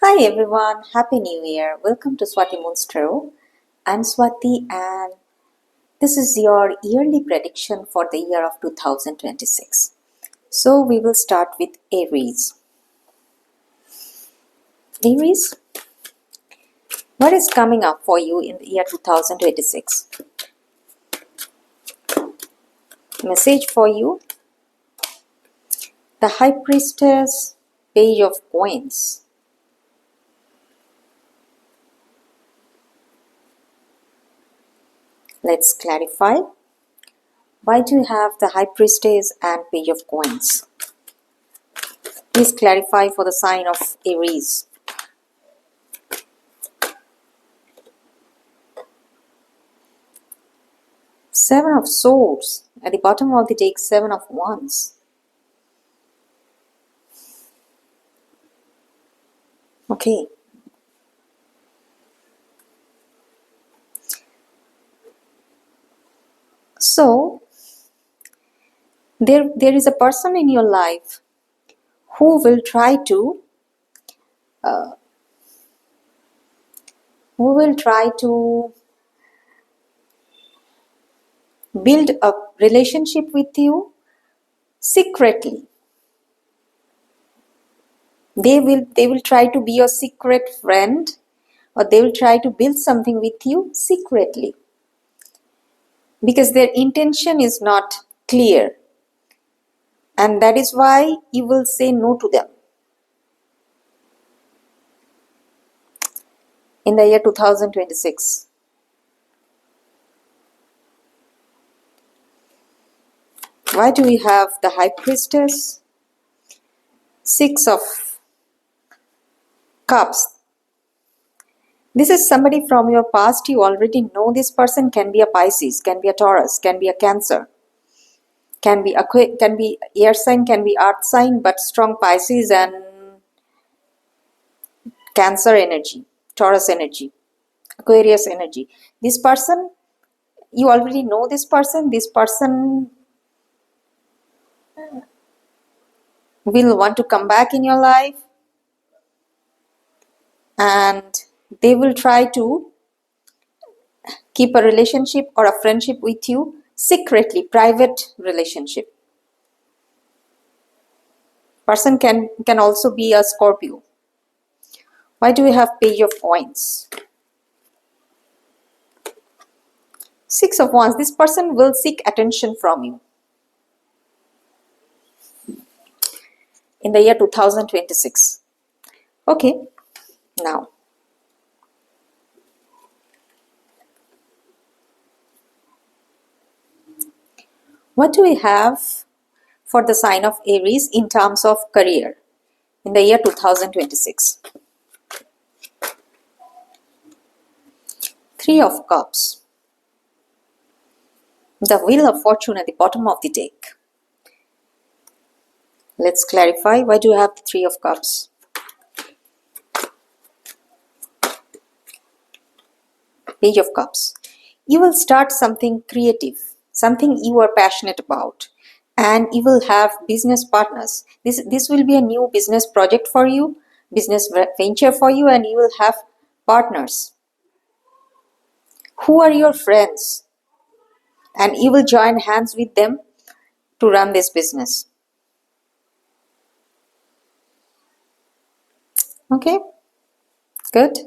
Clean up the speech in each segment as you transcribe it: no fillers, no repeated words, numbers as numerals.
Hi everyone, Happy New Year. Welcome to Swati Moonz. I'm Swati and this is your yearly prediction for the year of 2026. So we will start with Aries. Aries, what is coming up for you in the year 2026? Message for you. The High Priestess, Page of Coins. Let's clarify. Why do you have the High Priestess and Page of Coins? Please clarify for the sign of Aries. Seven of Swords. At the bottom of the deck, Seven of Wands. Okay. So, there is a person in your life who will try to build a relationship with you secretly. They will try to be your secret friend, or they will try to build something with you secretly, because their intention is not clear, and that is why you will say no to them. In the year 2026. Why do we have the High Priestess? Six of Cups. This is somebody from your past. You already know this person. Can be a Pisces, can be a Taurus, can be a Cancer, can be air sign, can be earth sign, but strong Pisces and Cancer energy, Taurus energy, Aquarius energy. This person, you already know this person. This person will want to come back in your life, and they will try to keep a relationship or a friendship with you secretly, private relationship. Person can also be a Scorpio. Why do we have Page of Coins? Six of Wands. This person will seek attention from you in the year 2026. Okay, now what do we have for the sign of Aries in terms of career in the year 2026? Three of Cups. The Wheel of Fortune at the bottom of the deck. Let's clarify. Why do you have the Three of Cups? Page of Cups. You will start something creative, something you are passionate about, and you will have business partners. This will be a new business project for you, business venture for you, and you will have partners who are your friends, and you will join hands with them to run this business. Okay, good.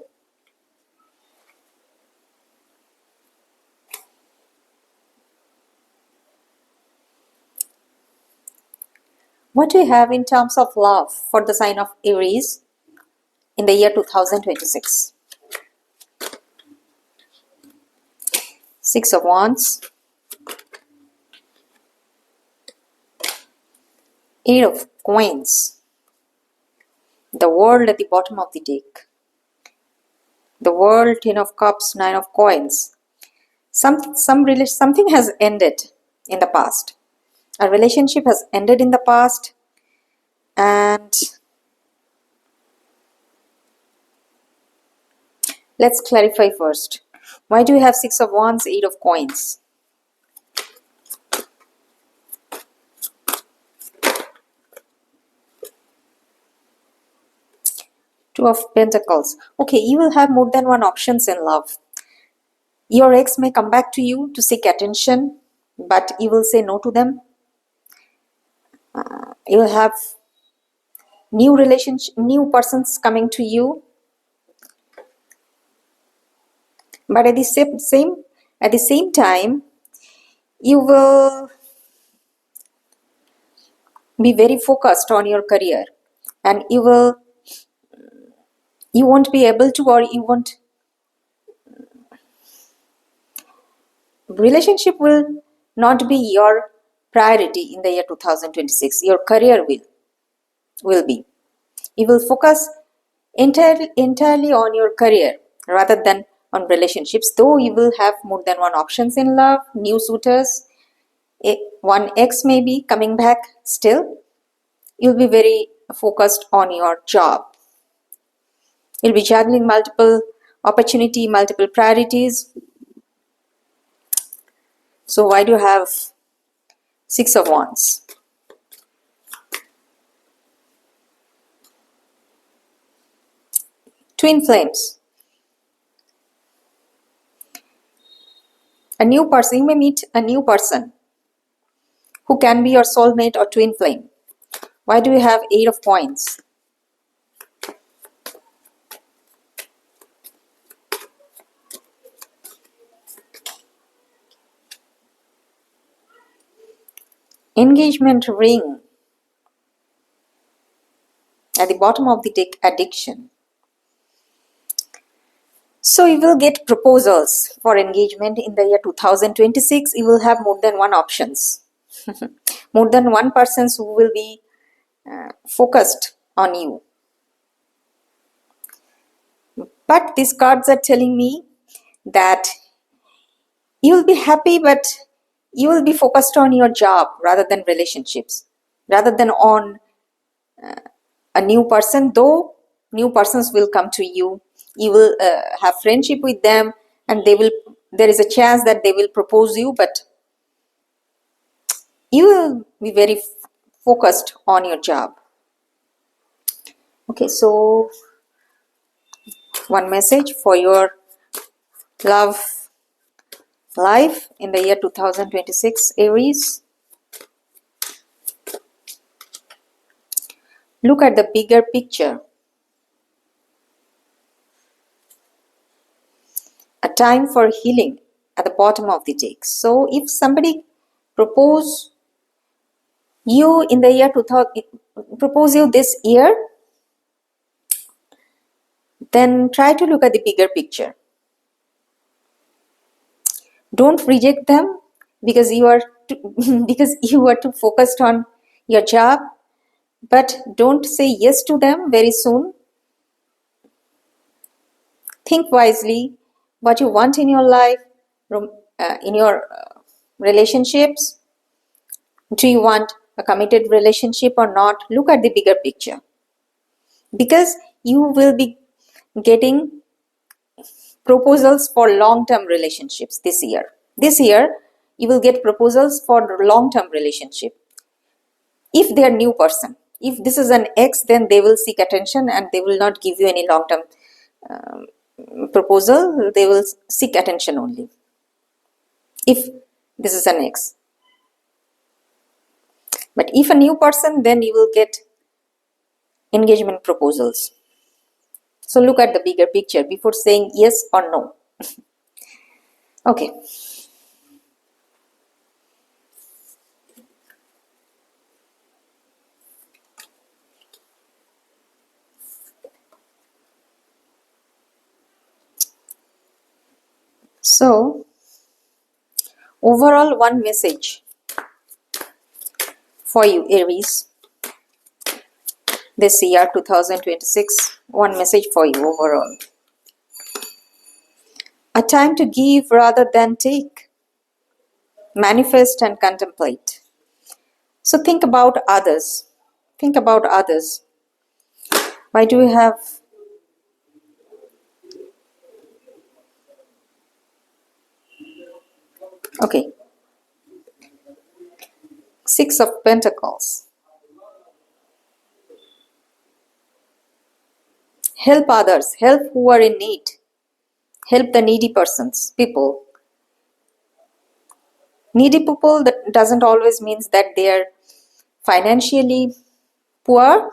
What do you have in terms of love for the sign of Aries in the year 2026? Six of Wands. Eight of Coins. The World at the bottom of the deck. The World, Ten of Cups, Nine of Coins. Something has ended in the past. A relationship has ended in the past, and let's clarify first. Why do you have Six of Wands, Eight of Coins? Two of Pentacles. Okay, you will have more than one options in love. Your ex may come back to you to seek attention, but you will say no to them. You will have new relationship, new persons coming to you, but at the same time, you will be very focused on your career, and you won't be able to, or you won't, relationship will not be your priority in the year 2026. Your career will be. You will focus entirely on your career rather than on relationships, though you will have more than one options in love, new suitors, one ex may be coming back. Still, you'll be very focused on your job. You'll be juggling multiple opportunity, multiple priorities. So why do you have Six of Wands? Twin flames. A new person. You may meet a new person who can be your soulmate or twin flame. Why do you have Eight of Coins? Engagement ring. At the bottom of the deck, addiction. So you will get proposals for engagement in the year 2026. You will have more than one options. More than one person who will be focused on you. But these cards are telling me that you will be happy, but you will be focused on your job rather than relationships, rather than on a new person. Though new persons will come to you, you will have friendship with them, and there is a chance that they will propose you, but you will be very focused on your job. Okay, so one message for your love life in the year 2026, Aries. Look at the bigger picture. A time for healing at the bottom of the deck. So if somebody propose you in the year 2000, propose you this year, then try to look at the bigger picture. Don't reject them because you are too focused on your job, but don't say yes to them very soon. Think wisely what you want in your life, in your relationships. Do you want a committed relationship or not? Look at the bigger picture, because you will be getting proposals for long-term relationships this year. This year, you will get proposals for long-term relationship. If they are new person, if this is an ex, then they will seek attention and they will not give you any long-term proposal. They will seek attention only. If this is an ex. But if a new person, then you will get engagement proposals. So look at the bigger picture before saying yes or no. Okay. So, overall, one message for you, Aries, this year 2026, one message for you overall. A time to give rather than take. Manifest and contemplate. So think about others. Think about others. Why do we have okay, Six of Pentacles, Help others, help who are in need, help the needy persons, people. Needy people, that doesn't always means that they are financially poor.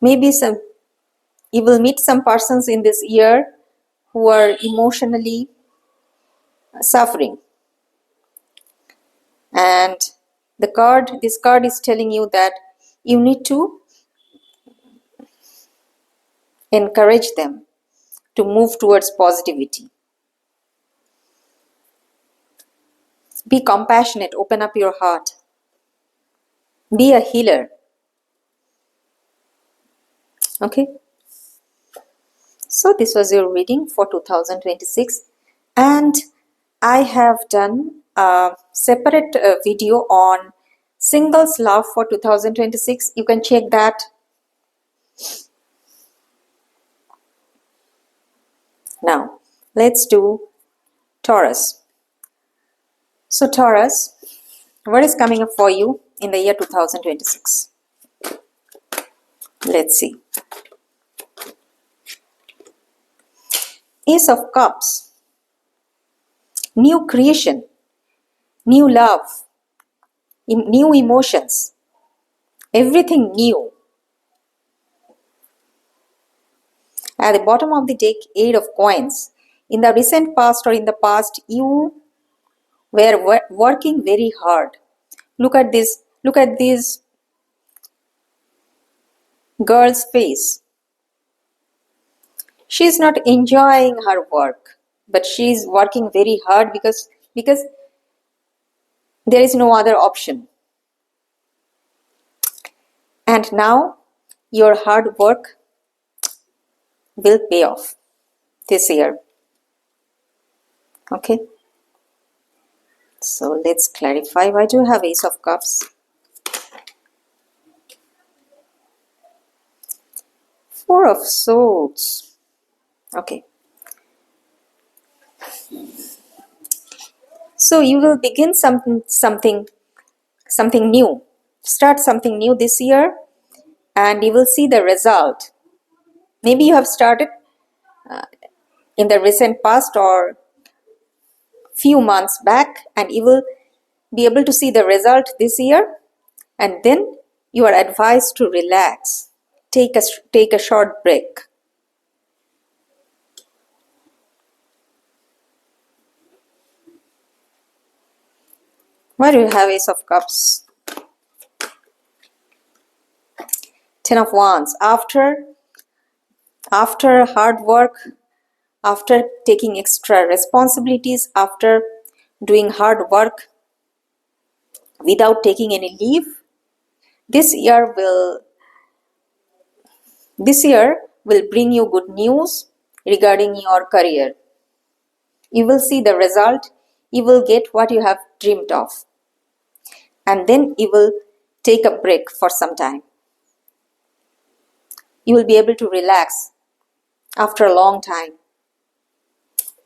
Maybe you will meet some persons in this year who are emotionally suffering, and this card is telling you that you need to encourage them to move towards positivity. Be compassionate, open up your heart, be a healer. Okay, so this was your reading for 2026, and I have done a separate video on singles love for 2026. You can check that. Now let's do Taurus. So Taurus, what is coming up for you in the year 2026? Let's see. Ace of Cups, new creation, new love, new emotions, everything new. At the bottom of the deck, 8 of Coins. In the recent past or in the past, you were working very hard. Look at this girl's face. She's not enjoying her work, but she's working very hard because there is no other option. And now your hard work will pay off this year. Okay, so let's clarify. Why do you have Ace of Cups? 4 of Swords. Okay, so you will begin something new, start something new this year, and you will see the result. Maybe you have started in the recent past or few months back, and you will be able to see the result this year. And then you are advised to relax, take a short break. Why do you have Ace of Cups? 10 of Wands. After hard work, after taking extra responsibilities, after doing hard work without taking any leave, this year will bring you good news regarding your career. You will see the result. You will get what you have dreamed of. And then you will take a break for some time. You will be able to relax after a long time.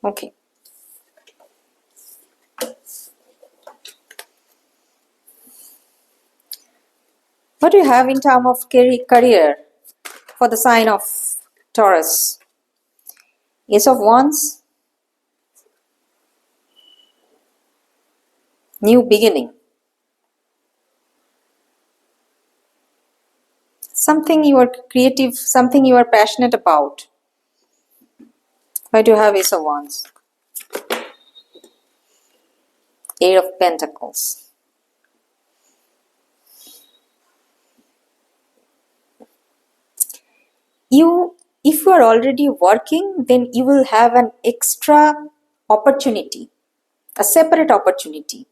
Okay. What do you have in terms of career for the sign of Taurus? Ace of Wands, new beginning. Something you are creative, something you are passionate about. Why do you have Ace of Wands? 8 of Pentacles. If you are already working, then you will have an extra opportunity, a separate opportunity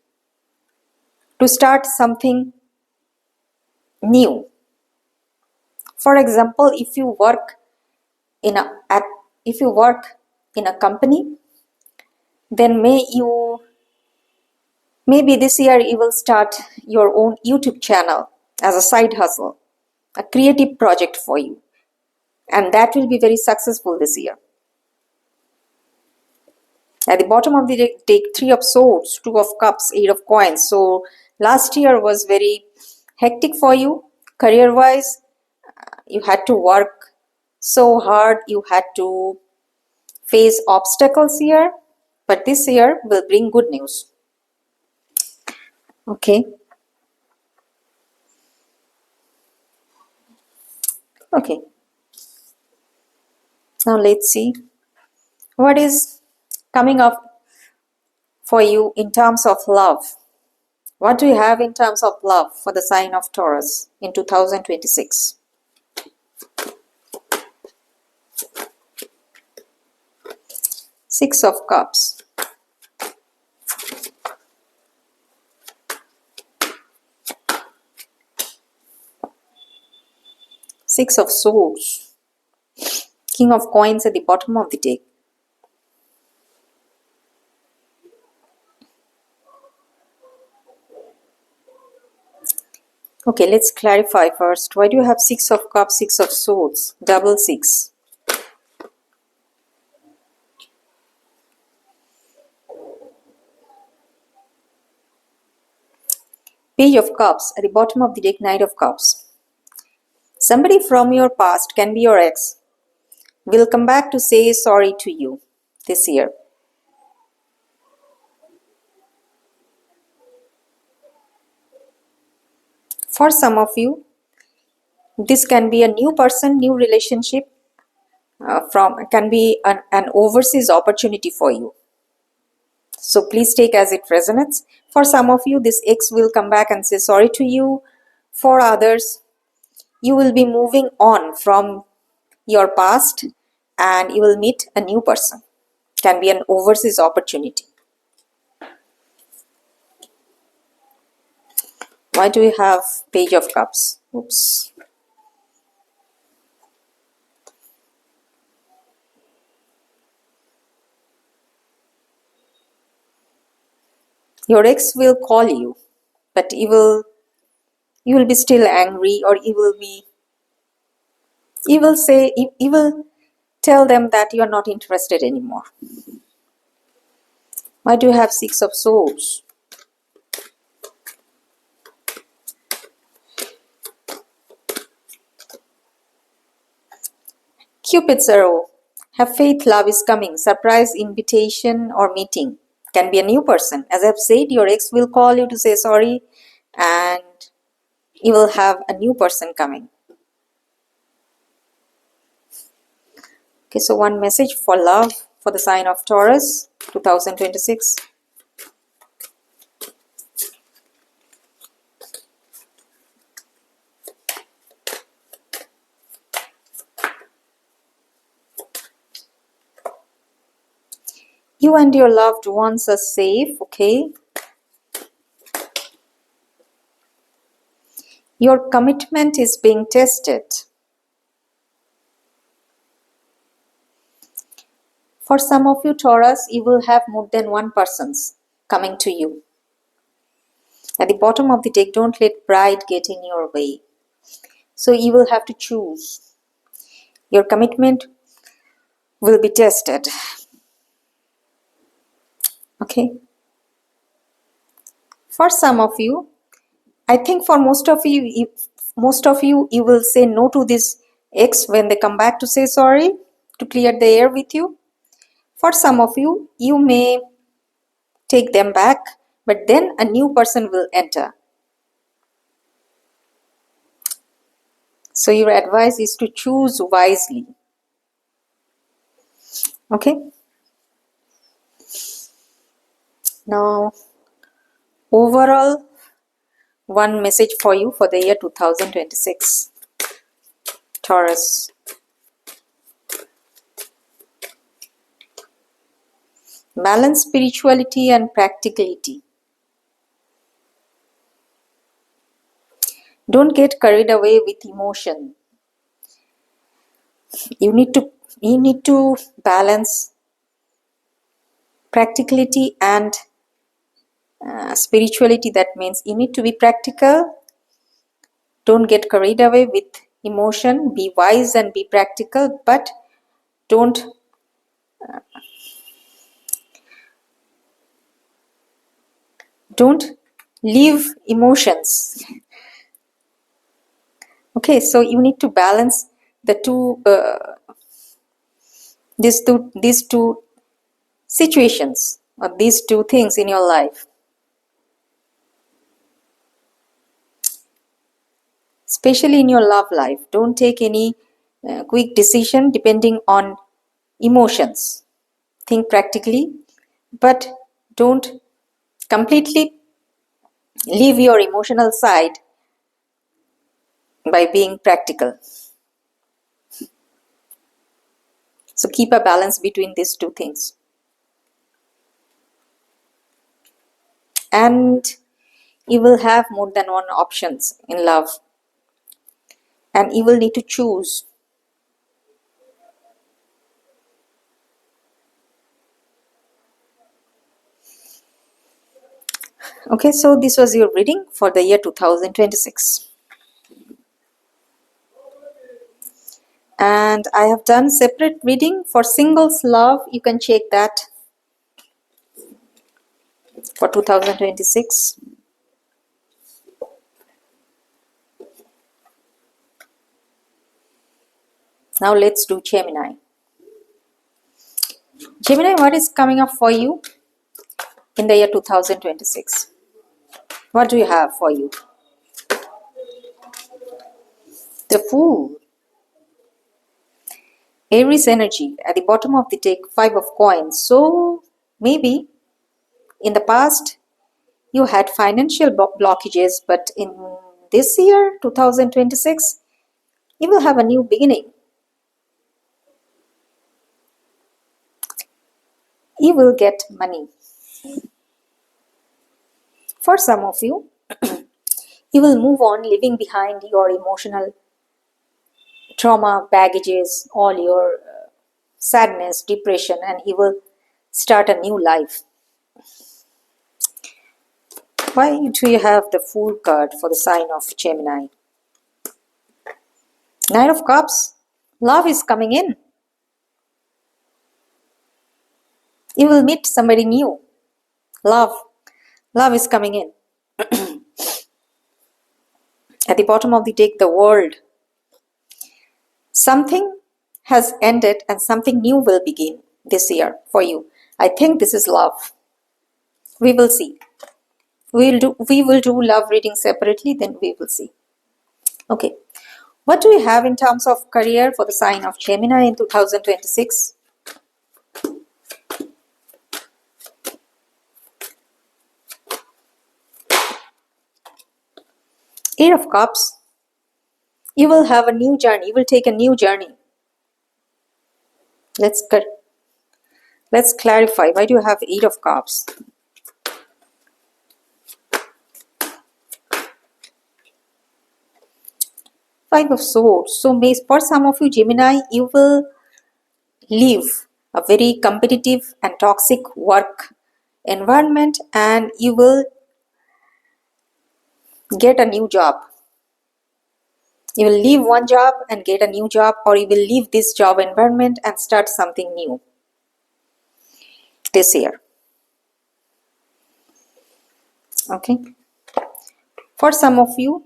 to start something new. For example, if you work in a company, then maybe this year you will start your own YouTube channel as a side hustle, a creative project for you, and that will be very successful this year. At the bottom of the deck, 3 of Swords, 2 of Cups, 8 of Coins. So last year was very hectic for you career wise, You had to work so hard, you had to face obstacles here, but this year will bring good news. Okay. Okay. Now let's see what is coming up for you in terms of love. What do you have in terms of love for the sign of Taurus in 2026? Six of Cups. Six of Swords. King of Coins at the bottom of the deck. Okay, let's clarify first. Why do you have Six of Cups, Six of Swords, double six? Page of Cups at the bottom of the deck, Knight of Cups. Somebody from your past, can be your ex, will come back to say sorry to you this year. For some of you, this can be a new person, new relationship, can be an overseas opportunity for you. So please take as it resonates. For some of you, this ex will come back and say sorry to you. For others, you will be moving on from your past and you will meet a new person. Can be an overseas opportunity. Why do we have Page of Cups? Oops. Your ex will call you, but you will be still angry, or you will tell them that you are not interested anymore. Why do you have Six of Swords? Cupid's arrow. Have faith, love is coming. Surprise invitation or meeting. Can be a new person. As I've said, your ex will call you to say sorry and you will have a new person coming. Okay, so one message for love for the sign of Taurus 2026. You and your loved ones are safe, okay? Your commitment is being tested. For some of you, Taurus, you will have more than one person's coming to you. At the bottom of the deck, don't let pride get in your way. So you will have to choose. Your commitment will be tested. Okay? For some of you, I think for most of you, you will say no to this ex when they come back to say sorry, to clear the air with you. For some of you, you may take them back, but then a new person will enter. So your advice is to choose wisely. Okay? Now, overall, one message for you for the year 2026. Taurus. Balance spirituality and practicality. Don't get carried away with emotion. You need to balance practicality and spirituality. That means you need to be practical. Don't get carried away with emotion. Be wise and be practical, but don't leave emotions. Okay, so you need to balance the these two situations, or these two things in your life. Especially in your love life, don't take any quick decision depending on emotions. Think practically, but don't completely leave your emotional side by being practical. So keep a balance between these two things. And you will have more than one options in love, and you will need to choose. Okay, so this was your reading for the year 2026. And I have done separate reading for singles love. You can check that for 2026. Now let's do Gemini. Gemini, what is coming up for you in the year 2026? What do you have for you? The Fool. Aries energy at the bottom of the deck, 5 of coins. So maybe in the past you had financial blockages, but in this year 2026 you will have a new beginning. You will get money. For some of you, you will move on, leaving behind your emotional trauma, baggages, all your sadness, depression, and you will start a new life. Why do you have the Fool card for the sign of Gemini? Knight of Cups. Love is coming in. You will meet somebody new. Love is coming in. At the bottom of the deck, the World. Something has ended and something new will begin this year for you. I think this is love. We will see. We will do love reading separately, then we will see. Okay. What do we have in terms of career for the sign of Gemini in 2026? Eight of Cups. You will have a new journey. You will take a new journey. Let's clarify. Why do you have Eight of Cups? Five of Swords. So for some of you Gemini, you will leave a very competitive and toxic work environment and you will get a new job. You will leave one job and get a new job, or you will leave this job environment and start something new this year. Okay. For some of you,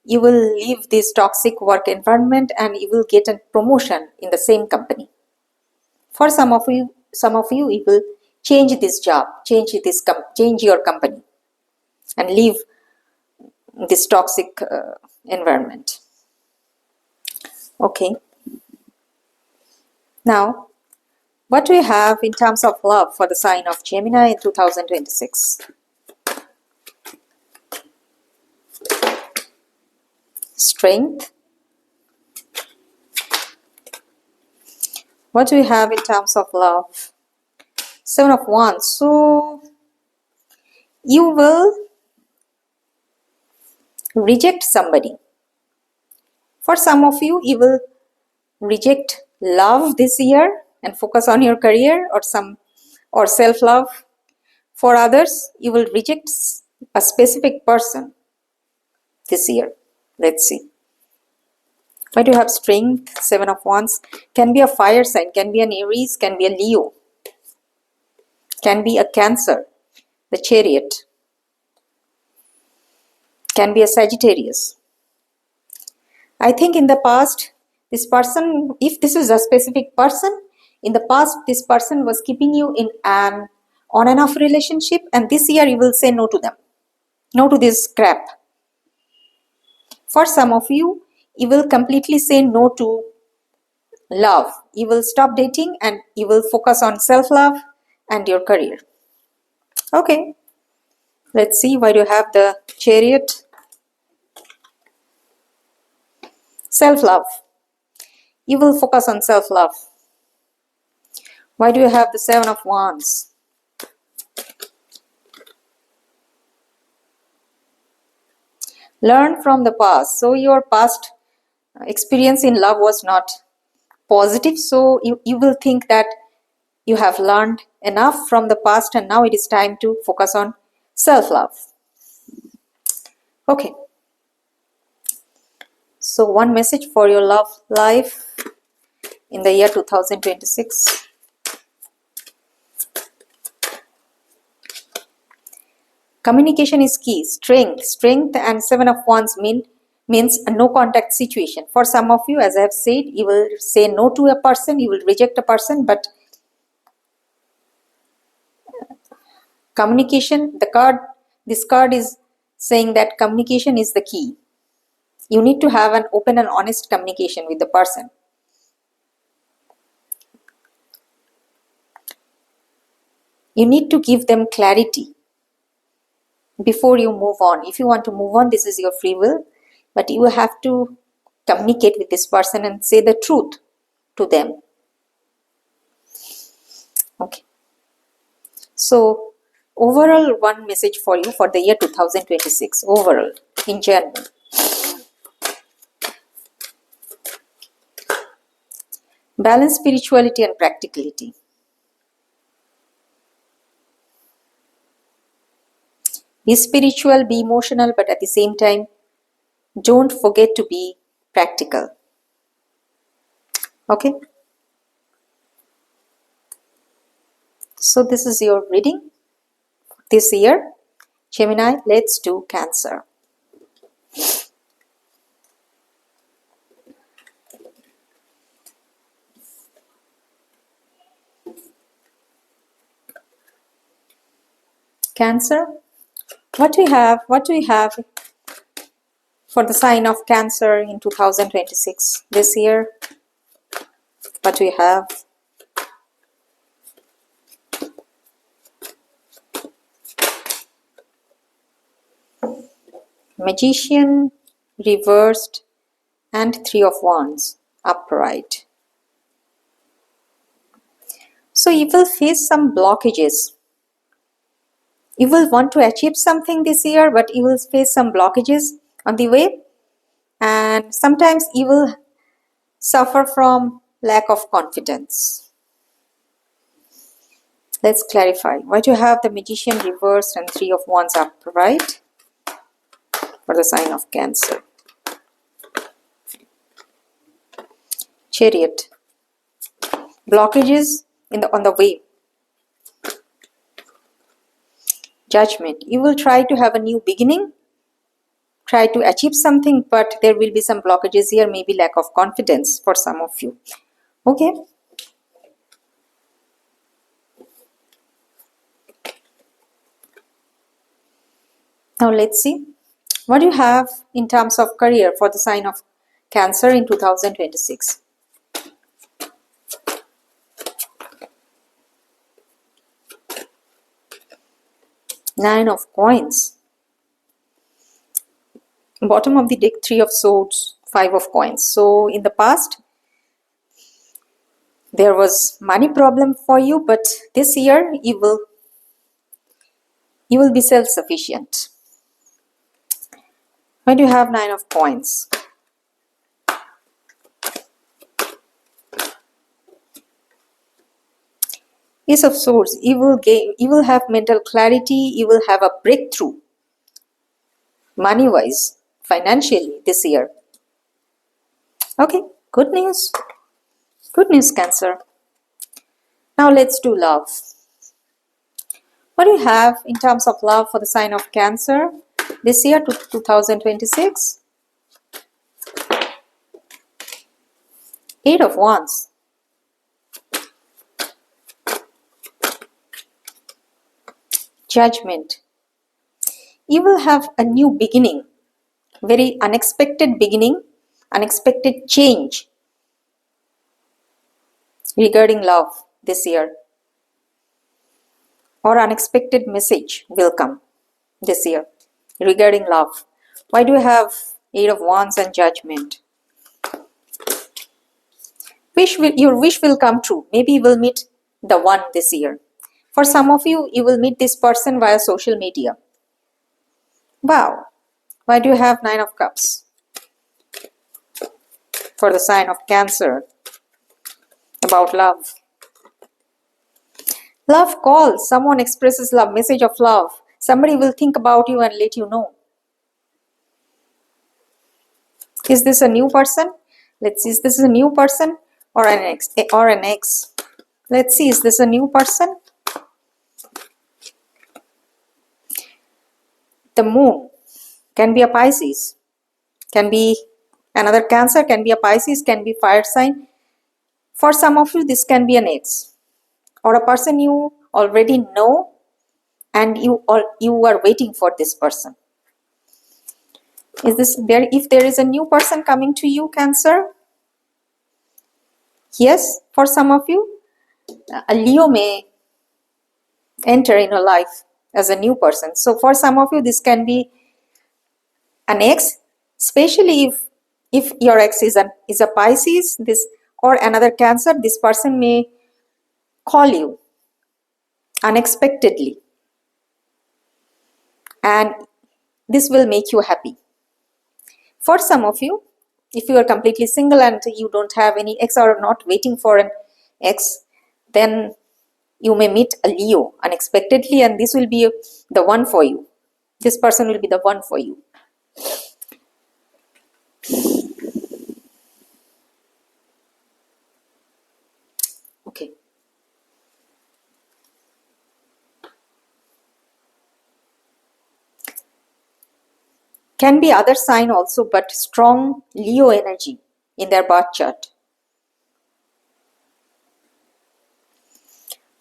you will leave this toxic work environment and you will get a promotion in the same company. For some of you, you will change this job, change your company, and leave this toxic environment. Okay. Now, what do we have in terms of love for the sign of Gemini in 2026? Strength. What do we have in terms of love? Seven of Wands. So, you will reject somebody. For some of you, you will reject love this year and focus on your career or self-love. For others, you will reject a specific person this year. Let's see. Why do you have Strength? Seven of Wands. Can be a fire sign, can be an Aries, can be a Leo, can be a Cancer, the Chariot, can be a Sagittarius. I think in the past, this person, if this is a specific person, in the past, this person was keeping you in an on and off relationship, and this year you will say no to them. No to this crap. For some of you, you will completely say no to love. You will stop dating and you will focus on self-love and your career. Okay, let's see why do you have the Chariot. Self-love. You will focus on self-love. Why do you have the Seven of Wands? Learn from the past. So your past experience in love was not positive, so you will think that you have learned enough from the past and now it is time to focus on self-love. Okay, so one message for your love life in the year 2026. Communication is key. Strength and Seven of Wands means a no contact situation. For some of you, as I have said, you will say no to a person, you will reject a person, but communication, this card is saying that communication is the key. You need to have an open and honest communication with the person. You need to give them clarity before you move on. If you want to move on, this is your free will, but you have to communicate with this person and say the truth to them. Okay. So, overall, one message for you for the year 2026, overall, in general. Balance spirituality and practicality. Be spiritual, be emotional, but at the same time, don't forget to be practical. Okay? So this is your reading this year. Gemini, let's do Cancer. Cancer, what do you have for the sign of Cancer in 2026? This year, what do you have? Magician, reversed, and Three of Wands, upright. So you will face some blockages. You will want to achieve something this year, but you will face some blockages on the way. And sometimes you will suffer from lack of confidence. Let's clarify. Why do you have the Magician reversed and Three of Wands upright for the sign of Cancer? Chariot, blockages on the way. Judgment, you will try to have a new beginning, try to achieve something, but there will be some blockages here, maybe lack of confidence for some of you. Okay. Now let's see. What do you have in terms of career for the sign of Cancer in 2026? Nine of Coins. Bottom of the deck, Three of Swords, Five of Coins. So in the past, there was money problem for you, but this year you will be self-sufficient. Why do you have Nine of Coins? Ace of Swords, you will have mental clarity, you will have a breakthrough money-wise, financially this year. Okay, good news. Good news, Cancer. Now let's do love. What do you have in terms of love for the sign of Cancer this year, 2026? Eight of Wands. Judgment. You will have a new beginning, very unexpected beginning, unexpected change regarding love this year, or unexpected message will come this year regarding love. Why do you have Eight of Wands and Judgment? Your wish will come true. Maybe you will meet the one this year. For some of you, you will meet this person via social media. Wow. Why do you have Nine of Cups? For the sign of Cancer. About love. Love calls. Someone expresses love, message of love. Somebody will think about you and let you know. Is this a new person? Let's see, is this a new person or an ex? Let's see, is this a new person? The Moon can be a Pisces, can be another Cancer, can be a Pisces, can be fire sign. For some of you, this can be an ex or a person you already know and you are waiting for this person. Is this there? If there is a new person coming to you, Cancer? Yes, for some of you, a Leo may enter in your life as a new person. So for some of you, this can be an ex, especially if your ex is a Pisces, this or another Cancer. This person may call you unexpectedly, and this will make you happy. For some of you, if you are completely single and you don't have any ex or not waiting for an ex, then you may meet a Leo unexpectedly, and this will be the one for you. This person will be the one for you. Okay. Can be other sign also, but strong Leo energy in their birth chart.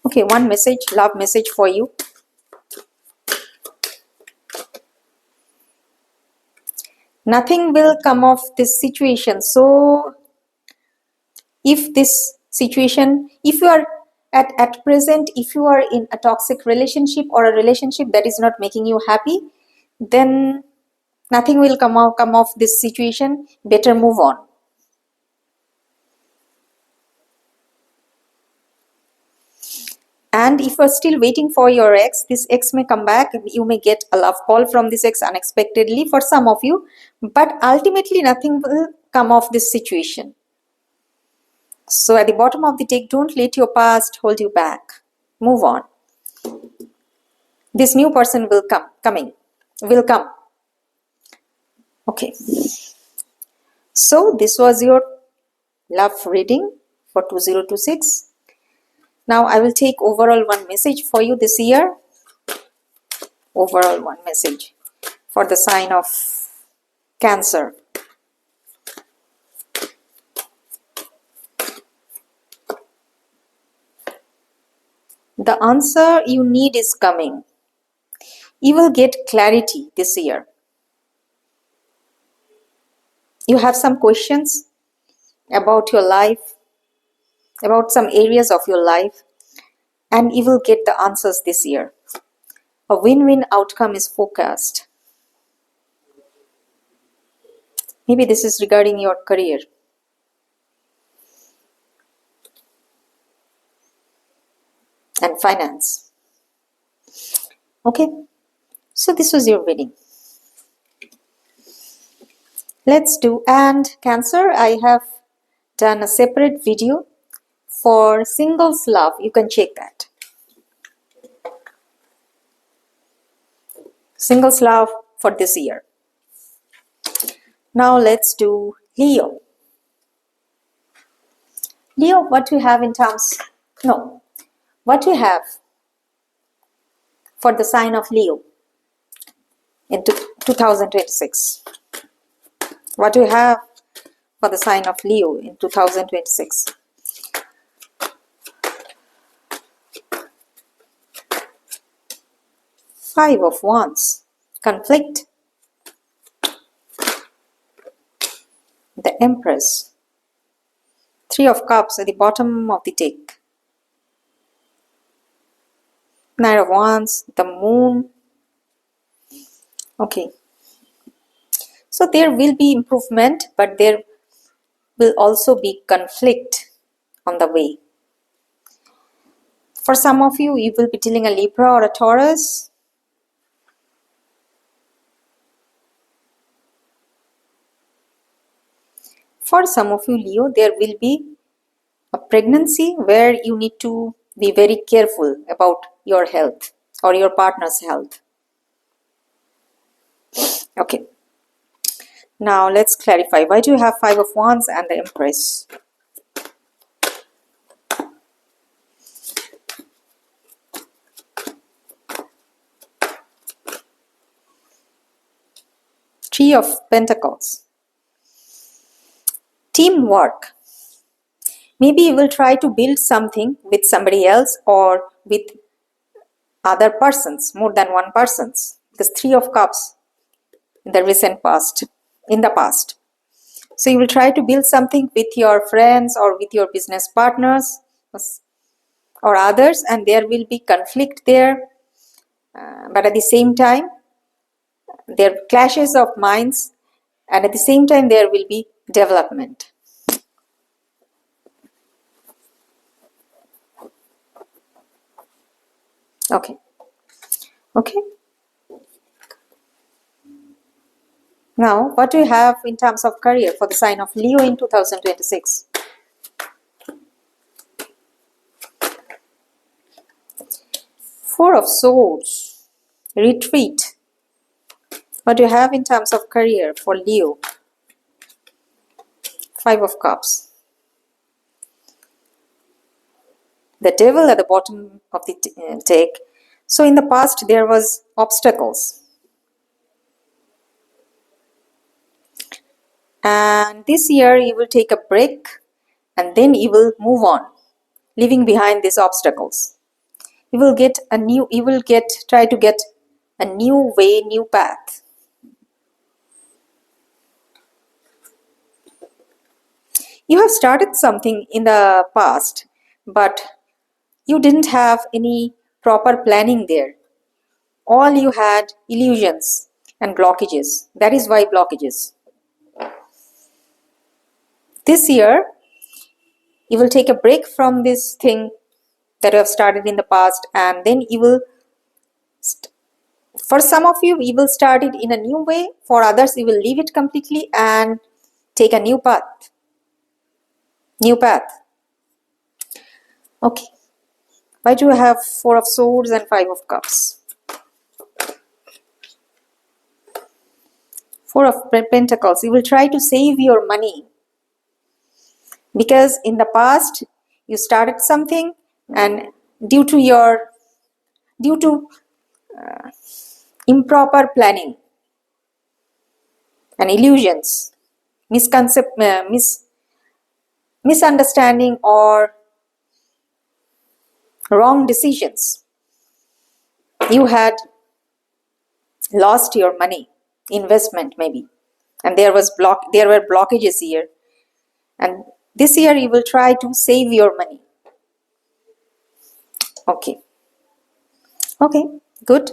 Okay, one message, love message for you. Nothing will come of this situation. So, if this situation, if you are at present, if you are in a toxic relationship or a relationship that is not making you happy, then nothing will come of this situation. Better move on. And if you're still waiting for your ex, this ex may come back. You may get a love call from this ex unexpectedly for some of you. But ultimately, nothing will come of this situation. So at the bottom of the deck, don't let your past hold you back. Move on. This new person will come. Okay. So this was your love reading for 2026. Now I will take overall one message for you this year. Overall one message for the sign of Cancer. The answer you need is coming. You will get clarity this year. You have some questions about your life, about some areas of your life, and you will get the answers this year. A win-win outcome is forecast. Maybe this is regarding your career. And finance. Okay, so this was your reading. Let's do, and Cancer, I have done a separate video for singles love. You can check that. Singles love for this year. Now let's do Leo. Leo, what do you have in terms? No. What do you have for the sign of Leo in 2026? What do you have for the sign of Leo in 2026. Five of Wands, conflict. The Empress. Three of Cups at the bottom of the deck. Knight of Wands, the Moon. Okay. So there will be improvement, but there will also be conflict on the way. For some of you, you will be dealing a Libra or a Taurus. For some of you, Leo, there will be a pregnancy where you need to be very careful about your health or your partner's health. Okay. Now let's clarify. Why do you have Five of Wands and the Empress? Three of Pentacles. Teamwork. Maybe you will try to build something with somebody else or with other persons, more than one persons. Because Three of Cups in the recent past, in the past. So you will try to build something with your friends or with your business partners or others, and there will be conflict there. But at the same time, there are clashes of minds, and at the same time, there will be development. Okay. Okay. Now, what do you have in terms of career for the sign of Leo in 2026? Four of Swords, retreat. What do you have in terms of career for Leo? Five of Cups. The Devil at the bottom of the deck. So in the past there was obstacles. And this year you will take a break and then you will move on, leaving behind these obstacles. You will try to get a new way, new path. You have started something in the past, but you didn't have any proper planning there. All you had illusions and blockages. That is why blockages. This year, you will take a break from this thing that you have started in the past, and then you will, for some of you, you will start it in a new way. For others, you will leave it completely and take a new path. New path. Okay. Why do you have Four of Swords and Five of Cups? Four of Pentacles. You will try to save your money. Because in the past, you started something and due to improper planning and illusions, misunderstanding or wrong decisions, you had lost your money, investment maybe, and there were blockages here. And this year you will try to save your money. Okay. Okay, good.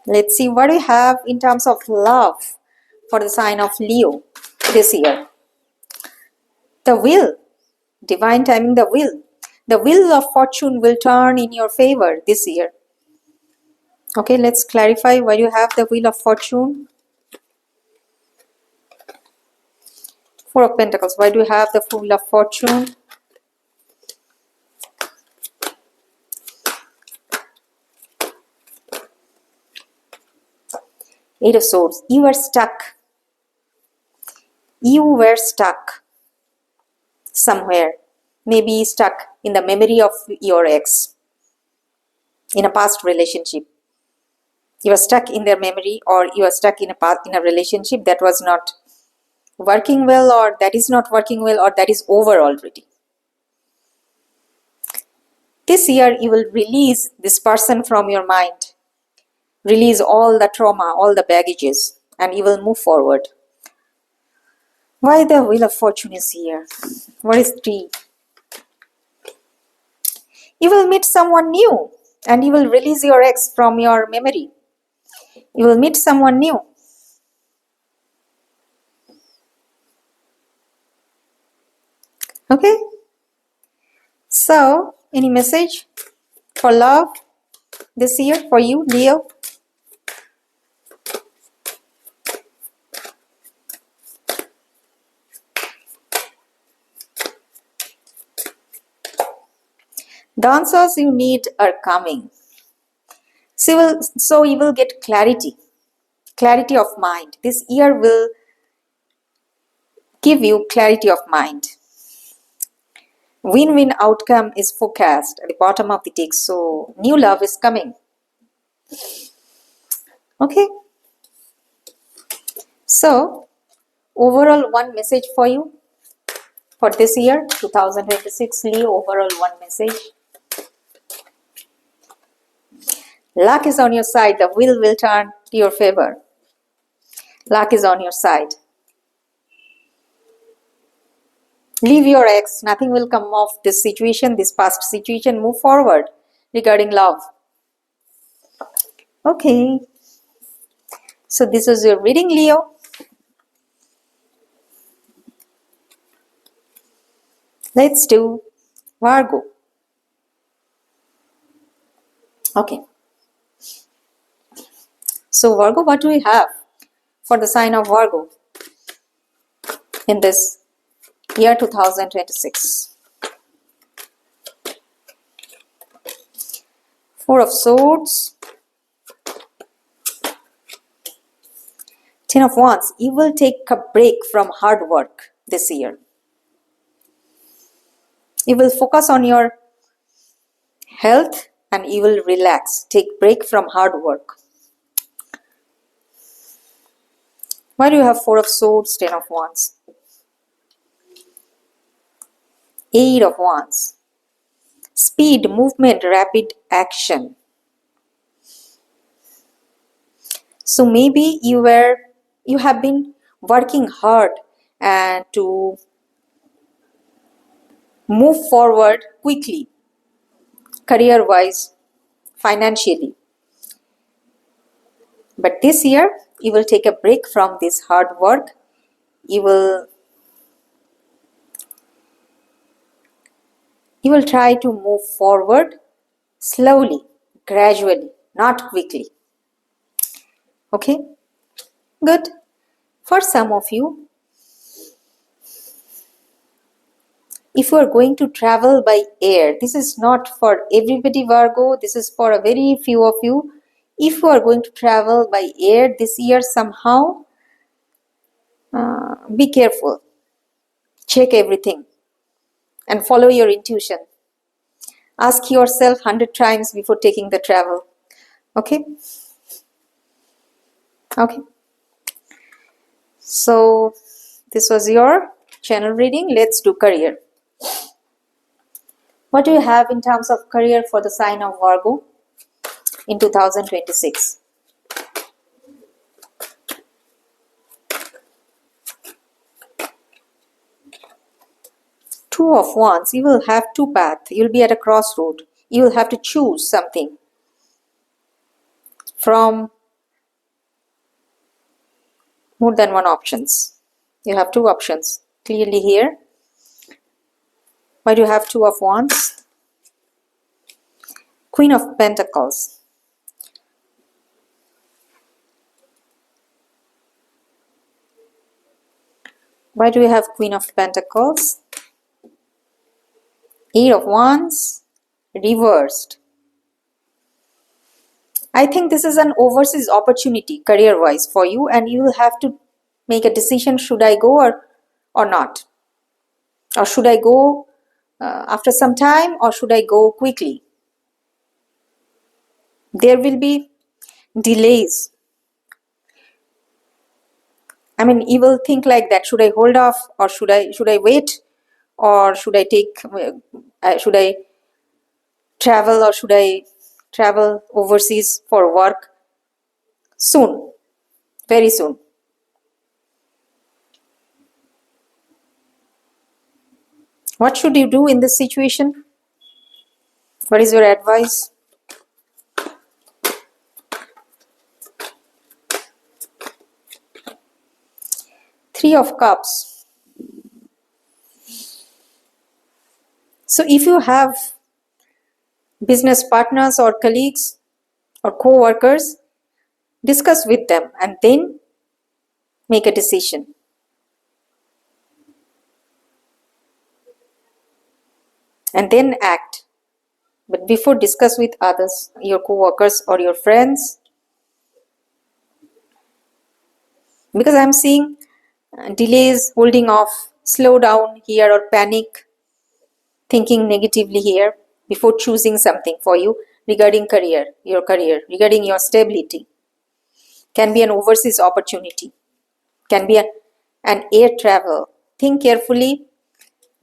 Let's see what we have in terms of love for the sign of Leo this year. The will, divine timing, the will. The wheel of fortune will turn in your favor this year. Okay, let's clarify why you have the wheel of fortune. Four of Pentacles. Why do you have the wheel of fortune? Eight of Swords. You were stuck. You were stuck somewhere. Maybe stuck in the memory of your ex in a past relationship. You are stuck in their memory, or you are stuck in a relationship that was not working well, or that is not working well, or that is over already. This year you will release this person from your mind, release all the trauma, all the baggages, and you will move forward. Why the Wheel of Fortune is here? What is 3? You will meet someone new, and you will release your ex from your memory. You will meet someone new. Okay? So, any message for love this year for you, Leo? The answers you need are coming. So you will get clarity of mind. This year will give you clarity of mind. Win-win outcome is forecast at the bottom of the deck. So new love is coming. Okay. So overall, one message for you for this year, 2026, Leo. Overall, one message. Luck is on your side. The wheel will turn to your favor. Luck is on your side. Leave your ex. Nothing will come of this situation, this past situation. Move forward regarding love. Okay. So this is your reading, Leo. Let's do Virgo. Okay. So Virgo, what do we have for the sign of Virgo in this year 2026? 4 of Swords, 10 of Wands. You will take a break from hard work this year. You will focus on your health and you will relax. Take break from hard work. Why do you have 4 of Swords, 10 of Wands? 8 of Wands. Speed, movement, rapid action. So maybe you have been working hard and to move forward quickly, career-wise, financially. But this year, you will take a break from this hard work. You will try to move forward slowly, gradually, not quickly. Okay? Good. For some of you, if you are going to travel by air, this is not for everybody, Virgo. This is for a very few of you. If you are going to travel by air this year somehow, be careful. Check everything and follow your intuition. Ask yourself 100 times before taking the travel. Okay? Okay. So, this was your channel reading. Let's do career. What do you have in terms of career for the sign of Virgo in 2026? Two of Wands. You will have two paths. You will be at a crossroad. You will have to choose something from more than one options. You have two options clearly here. Why do you have Two of Wands? Queen of Pentacles. Why do we have Queen of Pentacles? Eight of Wands reversed. I think this is an overseas opportunity career-wise for you, and you will have to make a decision, should I go or not? Or should I go after some time, or should I go quickly? There will be delays. I mean, you will think like that, should I hold off, or should I wait, or should I travel, or should I travel overseas for work soon, very soon. What should you do in this situation? What is your advice? Three of Cups. So if you have business partners or colleagues or co-workers, discuss with them and then make a decision. And then act. But before, discuss with others, your co-workers or your friends. Because I'm seeing delays, holding off, slow down here, or panic, thinking negatively here before choosing something for you regarding career, regarding your stability. Can be an overseas opportunity, can be an air travel. Think carefully,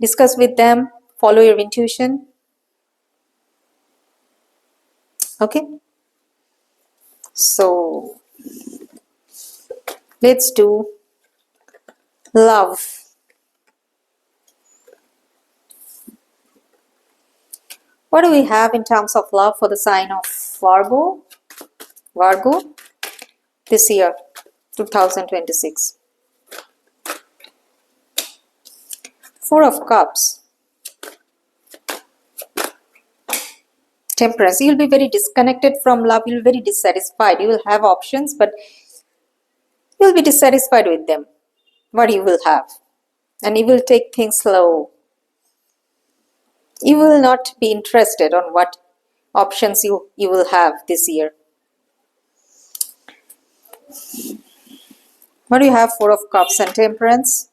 discuss with them, follow your intuition. Okay, so let's do love. What do we have in terms of love for the sign of Virgo this year, 2026? Four of Cups. Temperance. You will be very disconnected from love. You will be very dissatisfied. You will have options, but you will be dissatisfied with them, what you will have. And you will take things slow. You will not be interested on what options you will have this year. What do you have? Four of Cups and Temperance.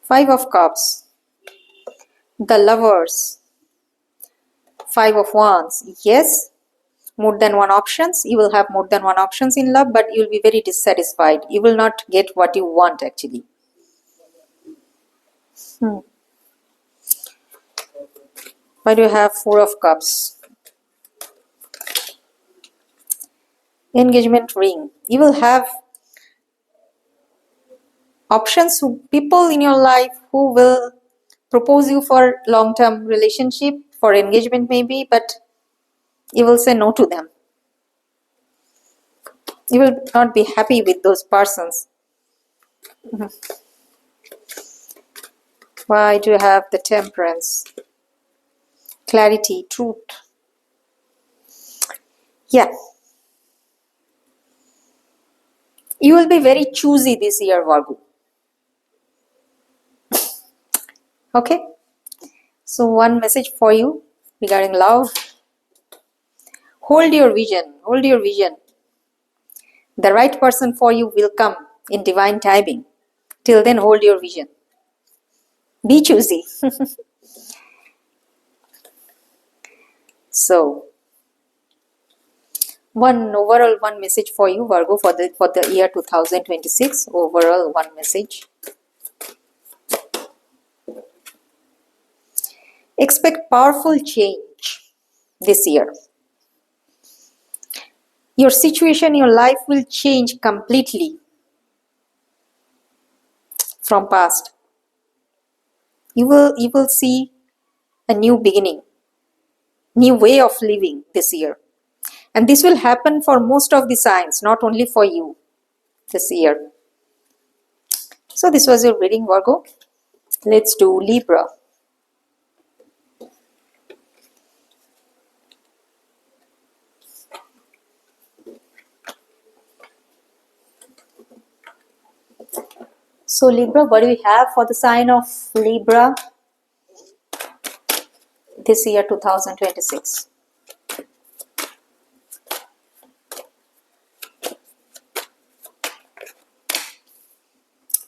Five of Cups. The Lovers. Five of Wands. Yes, more than one options. You will have more than one options in love, but you will be very dissatisfied. You will not get what you want actually. Why do you have Four of Cups? Engagement ring. You will have options, people in your life who will propose you for long-term relationship, for engagement maybe, but you will say no to them. You will not be happy with those persons. Why do you have the Temperance? Clarity, truth. Yeah. You will be very choosy this year, Virgo. Okay. So one message for you regarding love. Hold your vision. Hold your vision. The right person for you will come in divine timing. Till then, hold your vision. Be choosy. So, overall one message for you, Virgo, for the year 2026. Overall one message. Expect powerful change this year. Your situation, your life will change completely from past. You will see a new beginning, new way of living this year. And this will happen for most of the signs, not only for you this year. So this was your reading, Virgo. Let's do Libra. So Libra, what do we have for the sign of Libra this year 2026?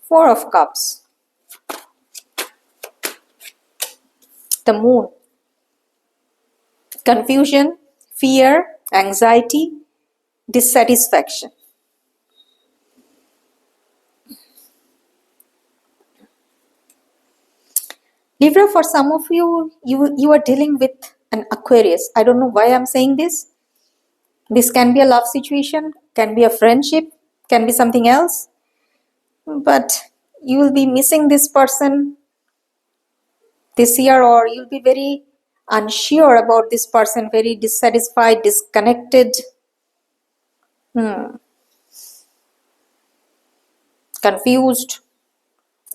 Four of Cups. The Moon. Confusion, fear, anxiety, dissatisfaction. Libra, for some of you, you are dealing with an Aquarius. I don't know why I'm saying this. This can be a love situation, can be a friendship, can be something else. But you will be missing this person this year, or you'll be very unsure about this person, very dissatisfied, disconnected, confused.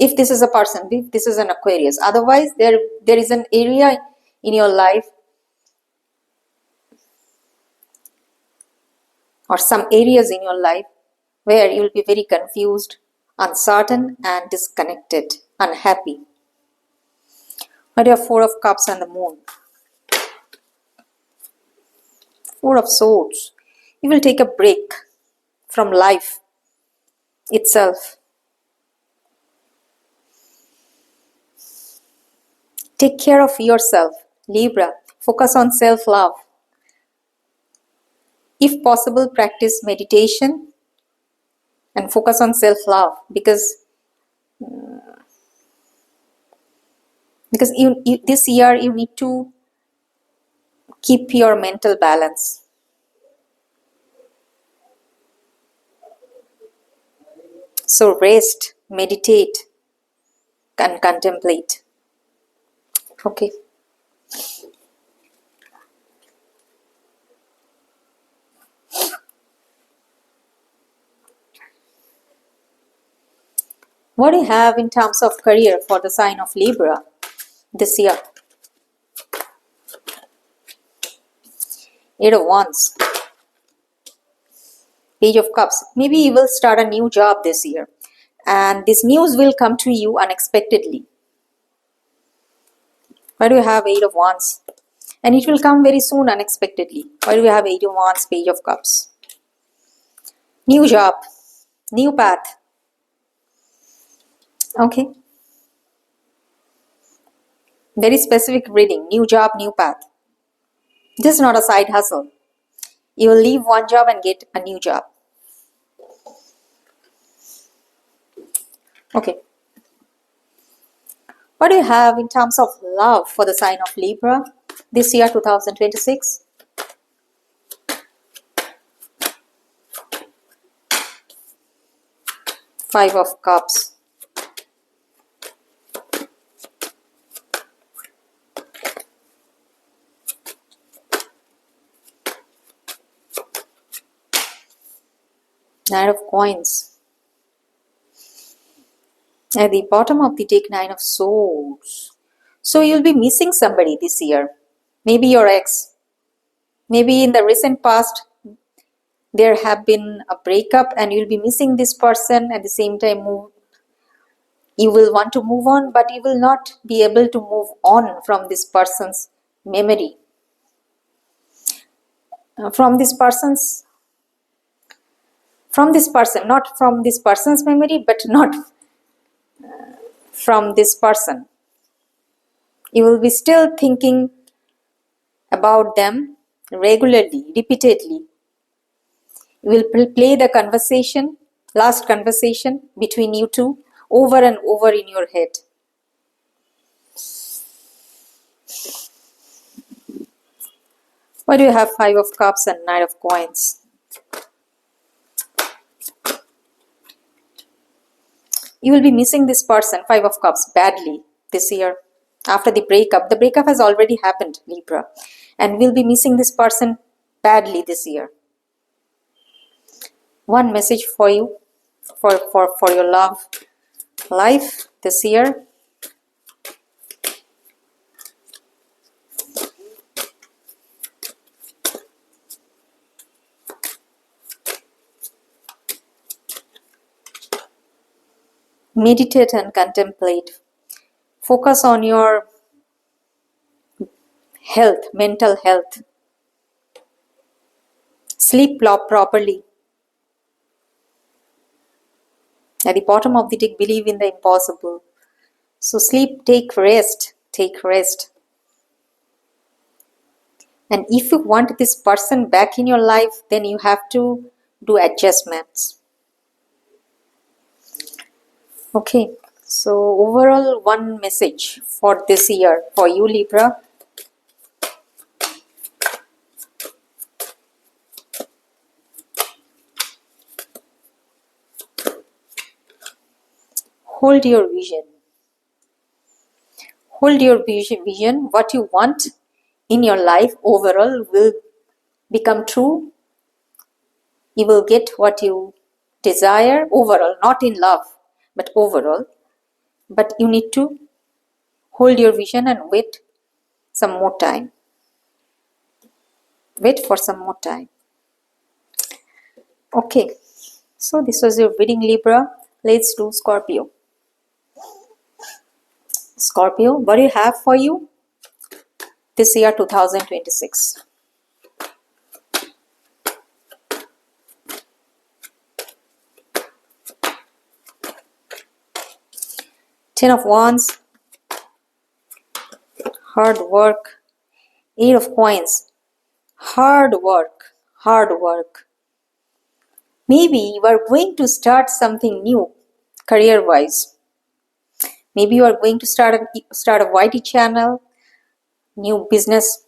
If this is a person, if this is an Aquarius. Otherwise, there is an area in your life or some areas in your life where you will be very confused, uncertain and disconnected, unhappy. But you have Four of Cups and the Moon. Four of Swords. You will take a break from life itself. Take care of yourself, Libra. Focus on self-love. If possible, practice meditation and focus on self-love, because this year you need to keep your mental balance. So rest, meditate and contemplate. Okay. What do you have in terms of career for the sign of Libra this year? Eight of Wands. Page of Cups. Maybe you will start a new job this year, and this news will come to you unexpectedly. Why do you have Eight of Wands? And it will come very soon unexpectedly. Why do we have Eight of Wands, Page of Cups? New job, new path. Okay. Very specific reading. New job, new path. This is not a side hustle. You will leave one job and get a new job. Okay. What do you have in terms of love for the sign of Libra this year, 2026? Five of Cups. Nine of Coins. At the bottom of the deck, Nine of Swords. So you'll be missing somebody this year. Maybe your ex. Maybe in the recent past, there have been a breakup and you'll be missing this person. At the same time, you will want to move on, but you will not be able to move on from this person's memory. From this person, not from this person's memory, but not from this person. You will be still thinking about them regularly, repeatedly. You will play the conversation, last conversation between you two, over and over in your head. Why do you have Five of Cups and Knight of Coins? You will be missing this person, Five of Cups, badly this year. After the breakup has already happened, Libra, and we'll be missing this person badly this year. One message for you, for your love life this year. Meditate and contemplate. Focus on your health, mental health. Sleep properly. At the bottom of the deck, believe in the impossible. So sleep, take rest, take rest. And if you want this person back in your life, then you have to do adjustments. Okay, so overall one message for this year for you, Libra. Hold your vision. Hold your vision. What you want in your life overall will become true. You will get what you desire overall, not in love, but overall. But you need to hold your vision and wait some more time. Wait for some more time. Okay, so this was your reading, Libra. Let's do Scorpio. Scorpio, what do you have for you this year 2026? Ten of Wands, hard work. Eight of Coins, hard work, hard work. Maybe you are going to start something new career-wise. Maybe you are going to start a YT channel, new business,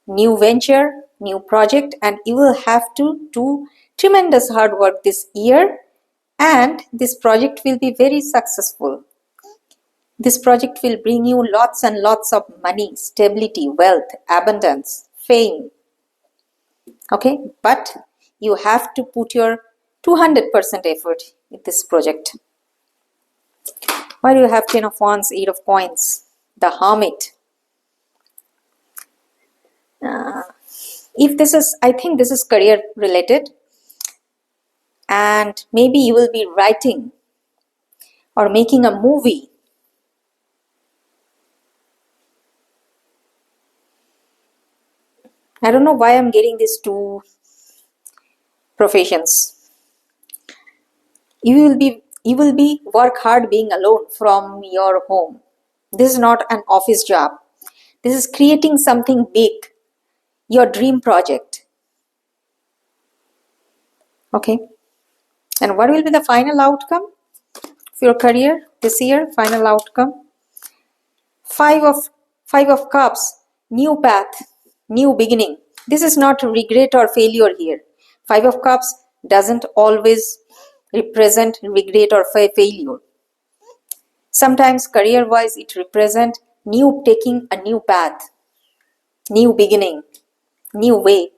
new venture, new project, and you will have to do tremendous hard work this year, and this project will be very successful. This project will bring you lots and lots of money, stability, wealth, abundance, fame. Okay, but you have to put your 200% effort in this project. Why do you have 10 of Wands, 8 of Coins? The Hermit. If this is, I think this is career related, and maybe you will be writing or making a movie. I don't know why I'm getting these two professions. You will be work hard being alone from your home. This is not an office job. This is creating something big, your dream project. Okay. And what will be the final outcome of your career this year? Final outcome. Five of Cups, new path, new beginning. This is not regret or failure here. Five of Cups doesn't always represent regret or failure. Sometimes career-wise it represents taking a new path, new beginning, new way.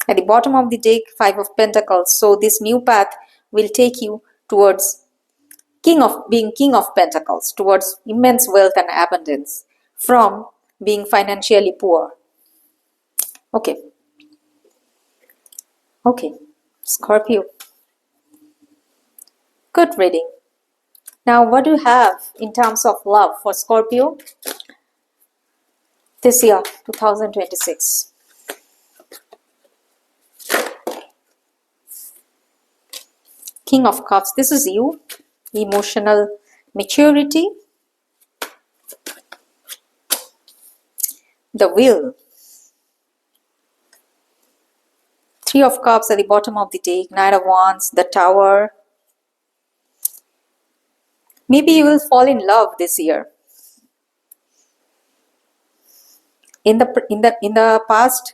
At the bottom of the deck, Five of Pentacles. So this new path will take you towards King of Pentacles, towards immense wealth and abundance from being financially poor. Okay. Okay. Scorpio. Good reading. Now, what do you have in terms of love for Scorpio this year, 2026? King of Cups. This is you. Emotional maturity. The Will. Three of Cups at the bottom of the deck. Knight of Wands. The Tower. Maybe you will fall in love this year. In the past,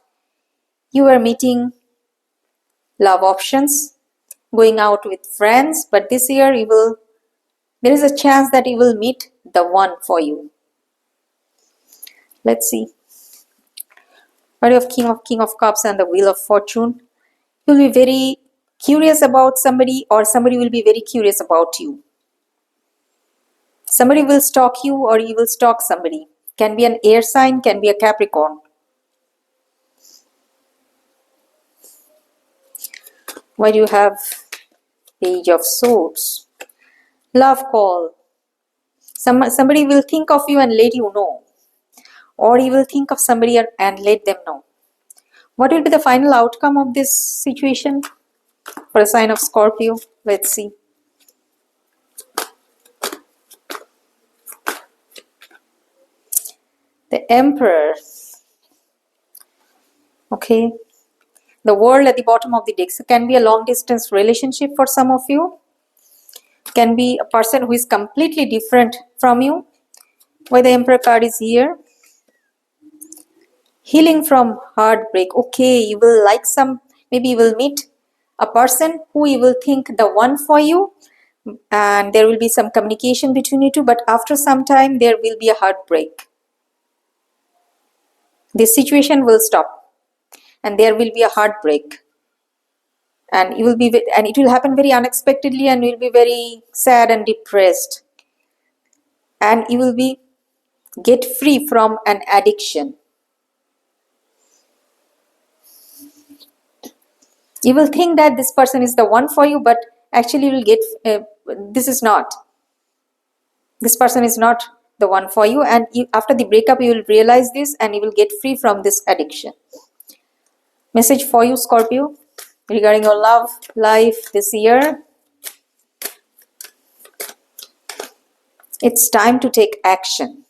you were meeting love options, going out with friends, but this year there is a chance that you will meet the one for you. Let's see. What of King of Cups and the Wheel of Fortune? You will be very curious about somebody, or somebody will be very curious about you. Somebody will stalk you, or you will stalk somebody. Can be an air sign, can be a Capricorn. Why do you have Page of Swords? Love call. Somebody will think of you and let you know. Or you will think of somebody and let them know. What will be the final outcome of this situation for a sign of Scorpio? Let's see. The Emperor. Okay. The world at the bottom of the deck. So can be a long distance relationship for some of you. Can be a person who is completely different from you. Why the Emperor card is here. Healing from heartbreak. Okay, you will like maybe you will meet a person who you will think the one for you, and there will be some communication between you two, but after some time there will be a heartbreak. This situation will stop and there will be a heartbreak, and it will happen very unexpectedly, and you will be very sad and depressed, and you will be get free from an addiction. You will think that this person is the one for you, but actually you will get this person is not the one for you, and after the breakup you will realize this and you will get free from this addiction. Message for you, Scorpio, regarding your love life this year. It's time to take action.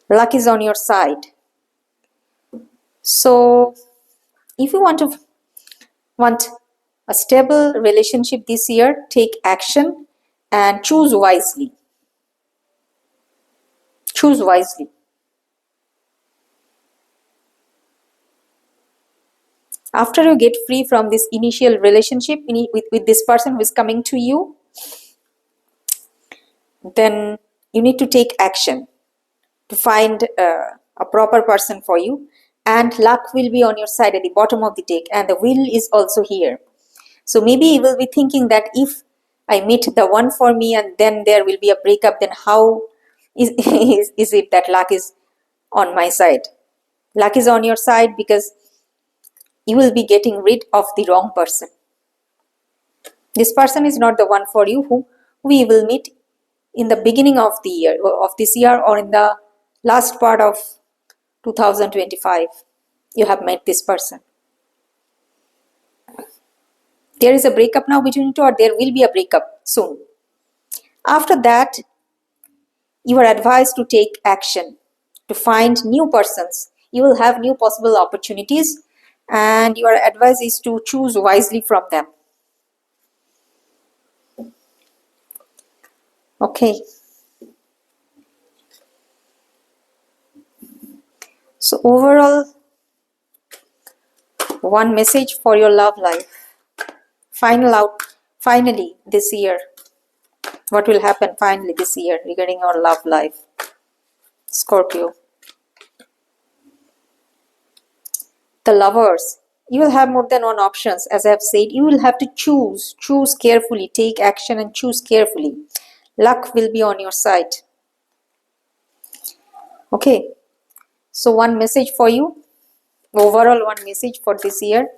Luck is on your side. So if you want a stable relationship this year, take action and choose wisely. Choose wisely. After you get free from this initial relationship with this person who is coming to you, then you need to take action to find a proper person for you, and luck will be on your side at the bottom of the deck, and the wheel is also here. So maybe you will be thinking that if I meet the one for me and then there will be a breakup, then how is it that luck is on my side? Luck is on your side because you will be getting rid of the wrong person. This person is not the one for you, who we will meet in the beginning of the year, of this year, or in the last part of 2025. You have met this person. There is a breakup now between you two, or there will be a breakup soon. After that, you are advised to take action, to find new persons. You will have new possible opportunities, and your advice is to choose wisely from them. Okay. So overall, one message for your love life. Finally this year. What will happen finally this year regarding your love life, Scorpio? The Lovers. You will have more than one options. As I have said, you will have to choose. Choose carefully. Take action and choose carefully. Luck will be on your side. Okay. So one message for you. Overall, one message for this year.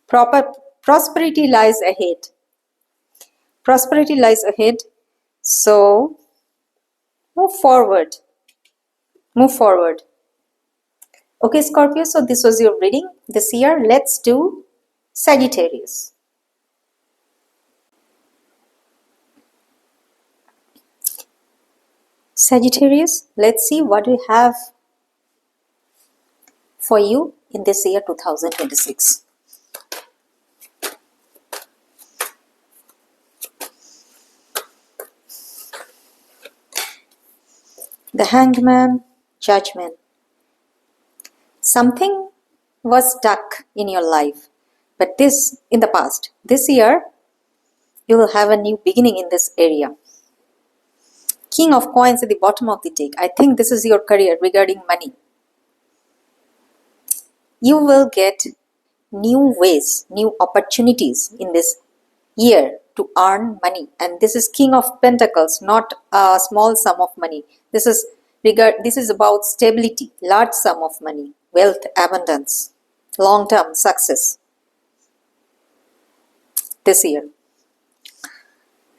Prosperity lies ahead. Prosperity lies ahead. So move forward. Move forward. Okay, Scorpio, so this was your reading this year. Let's do Sagittarius. Sagittarius, let's see what we have for you in this year 2026. The Hangman, Judgment. Something was stuck in your life, but in the past. This year, you will have a new beginning in this area. King of Coins at the bottom of the deck. I think this is your career regarding money. You will get new ways, new opportunities in this year to earn money, and this is King of Pentacles, not a small sum of money. This is about stability, large sum of money, wealth, abundance, long-term success this year.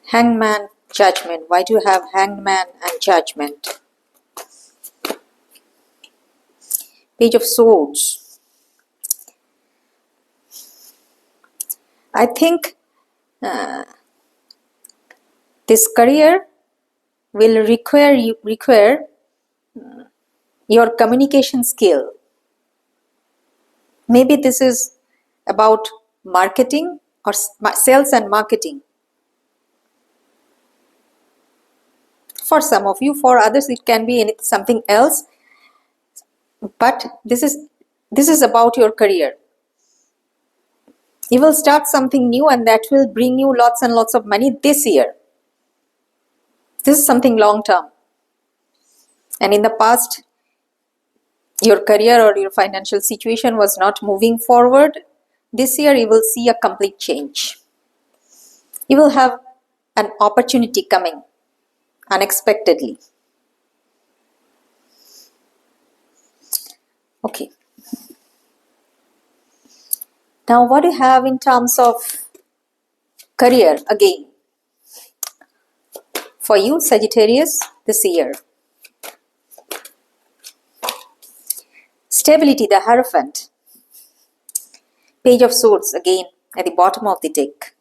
Hangman, Judgment. Why do you have Hangman and Judgment? Page of Swords. I think this career will require your communication skill. Maybe this is about marketing or sales and marketing. For some of you, for others it can be something else, but this is about your career. You will start something new and that will bring you lots and lots of money this year. This is something long term. And in the past, your career or your financial situation was not moving forward. This year you will see a complete change. You will have an opportunity coming unexpectedly. Okay. Now what do you have in terms of career again? For you, Sagittarius, this year. Stability, the Hierophant. Page of Swords again at the bottom of the deck.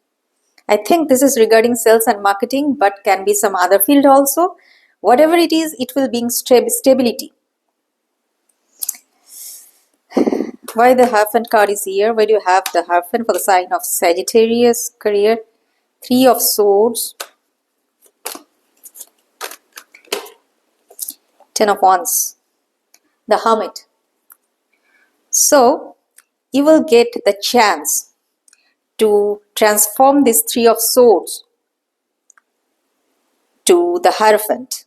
I think this is regarding sales and marketing, but can be some other field also. Whatever it is, it will bring stability. Why the Hierophant card is here? Where do you have the Hierophant for the sign of Sagittarius career? Three of Swords. 10 of Wands. The Hermit. So, you will get the chance to transform this Three of Swords to the Hierophant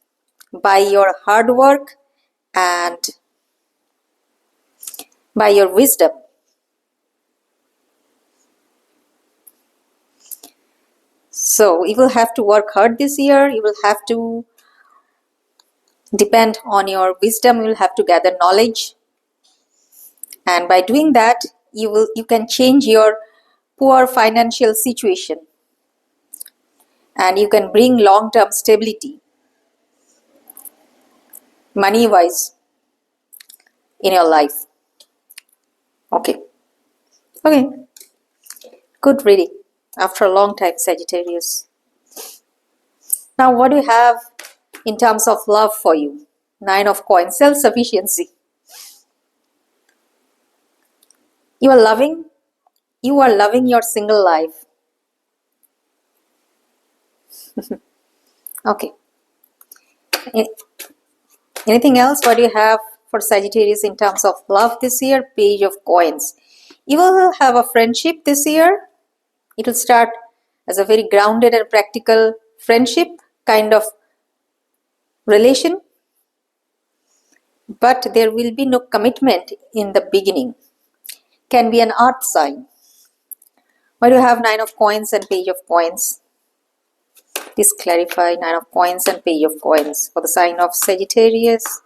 by your hard work and by your wisdom. So you will have to work hard this year. You will have to depend on your wisdom. You will have to gather knowledge, and by doing that, you can change your poor financial situation, and you can bring long-term stability, money-wise, in your life. Okay. Good reading after a long time, Sagittarius. Now, what do you have in terms of love for you? 9 of Coins, self-sufficiency. You are loving your single life. Okay. Anything else? What do you have for Sagittarius in terms of love this year? Page of Coins. You will have a friendship this year. It will start as a very grounded and practical friendship kind of relation, but there will be no commitment in the beginning. Can be an earth sign. Why do you have 9 of Coins and Page of Coins? Please clarify. 9 of Coins and Page of Coins for the sign of Sagittarius.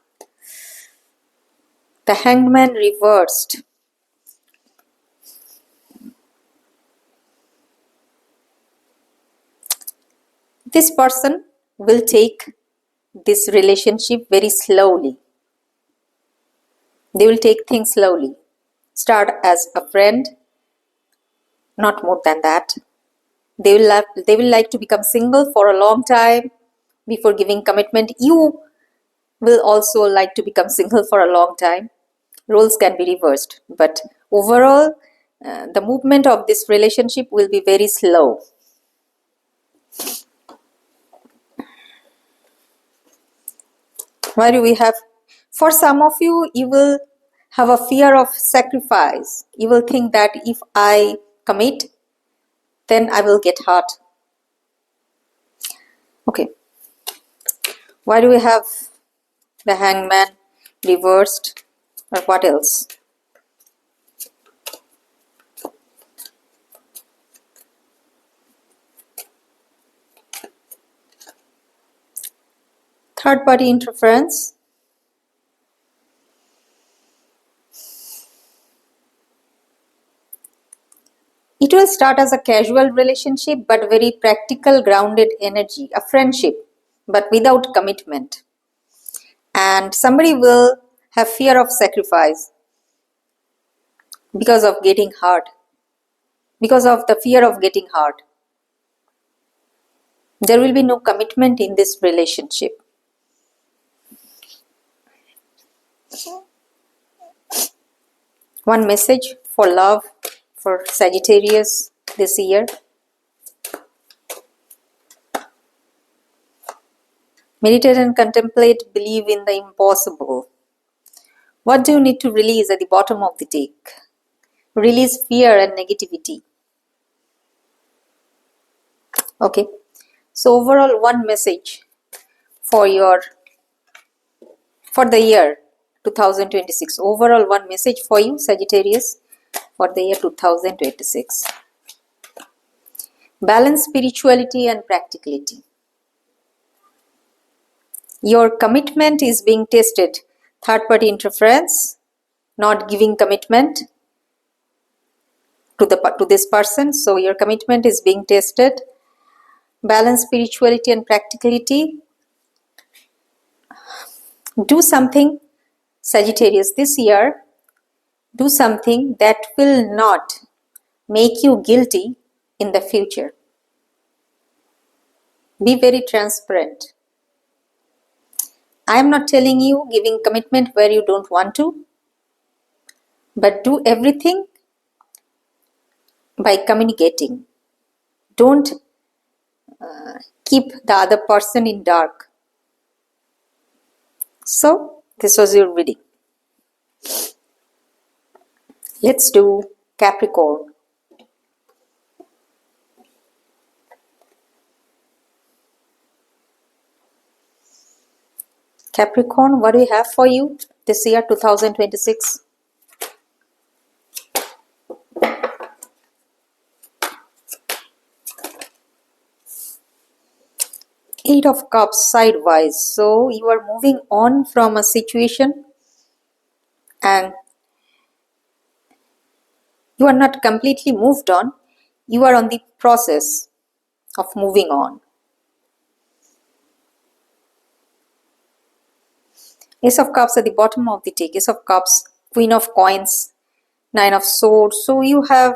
The Hangman reversed. This person will take this relationship very slowly. They will take things slowly. Start as a friend, not more than that. They will like to become single for a long time before giving commitment. You will also like to become single for a long time. Roles can be reversed, but overall, the movement of this relationship will be very slow. Why do we have? For some of you, you will have a fear of sacrifice. You will think that if I commit, then I will get hurt. Okay. Why do we have the Hangman reversed? Or what else? Third party interference. It will start as a casual relationship, but very practical, grounded energy, a friendship, but without commitment. And somebody will have fear of sacrifice because of getting hurt, because of the fear of getting hurt. There will be no commitment in this relationship. One message for love for Sagittarius this year. Meditate and contemplate, believe in the impossible. What do you need to release at the bottom of the deck? Release fear and negativity. Okay. So overall, one message for the year 2026. Overall, one message for you, Sagittarius, for the year 2026. Balance spirituality and practicality. Your commitment is being tested. Third-party interference, not giving commitment to this person. So your commitment is being tested. Balance spirituality and practicality. Do something, Sagittarius, this year. Do something that will not make you guilty in the future. Be very transparent. I am not telling you giving commitment where you don't want to, but do everything by communicating. Don't keep the other person in dark. So, this was your reading. Let's do Capricorn. Capricorn, what do we have for you this year 2026? Eight of Cups sidewise. So you are moving on from a situation and you are not completely moved on. You are on the process of moving on. Ace of Cups at the bottom of the deck. Ace of Cups, Queen of Coins, Nine of Swords. So you have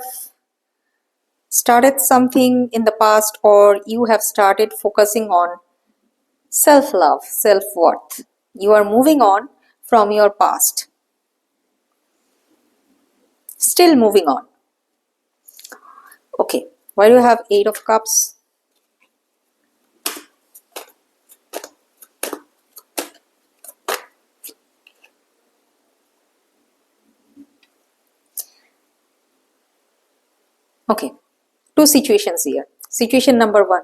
started something in the past, or you have started focusing on self-love, self-worth. You are moving on from your past. Still moving on. Okay, why do you have Eight of Cups? Okay, two situations here. Situation number one.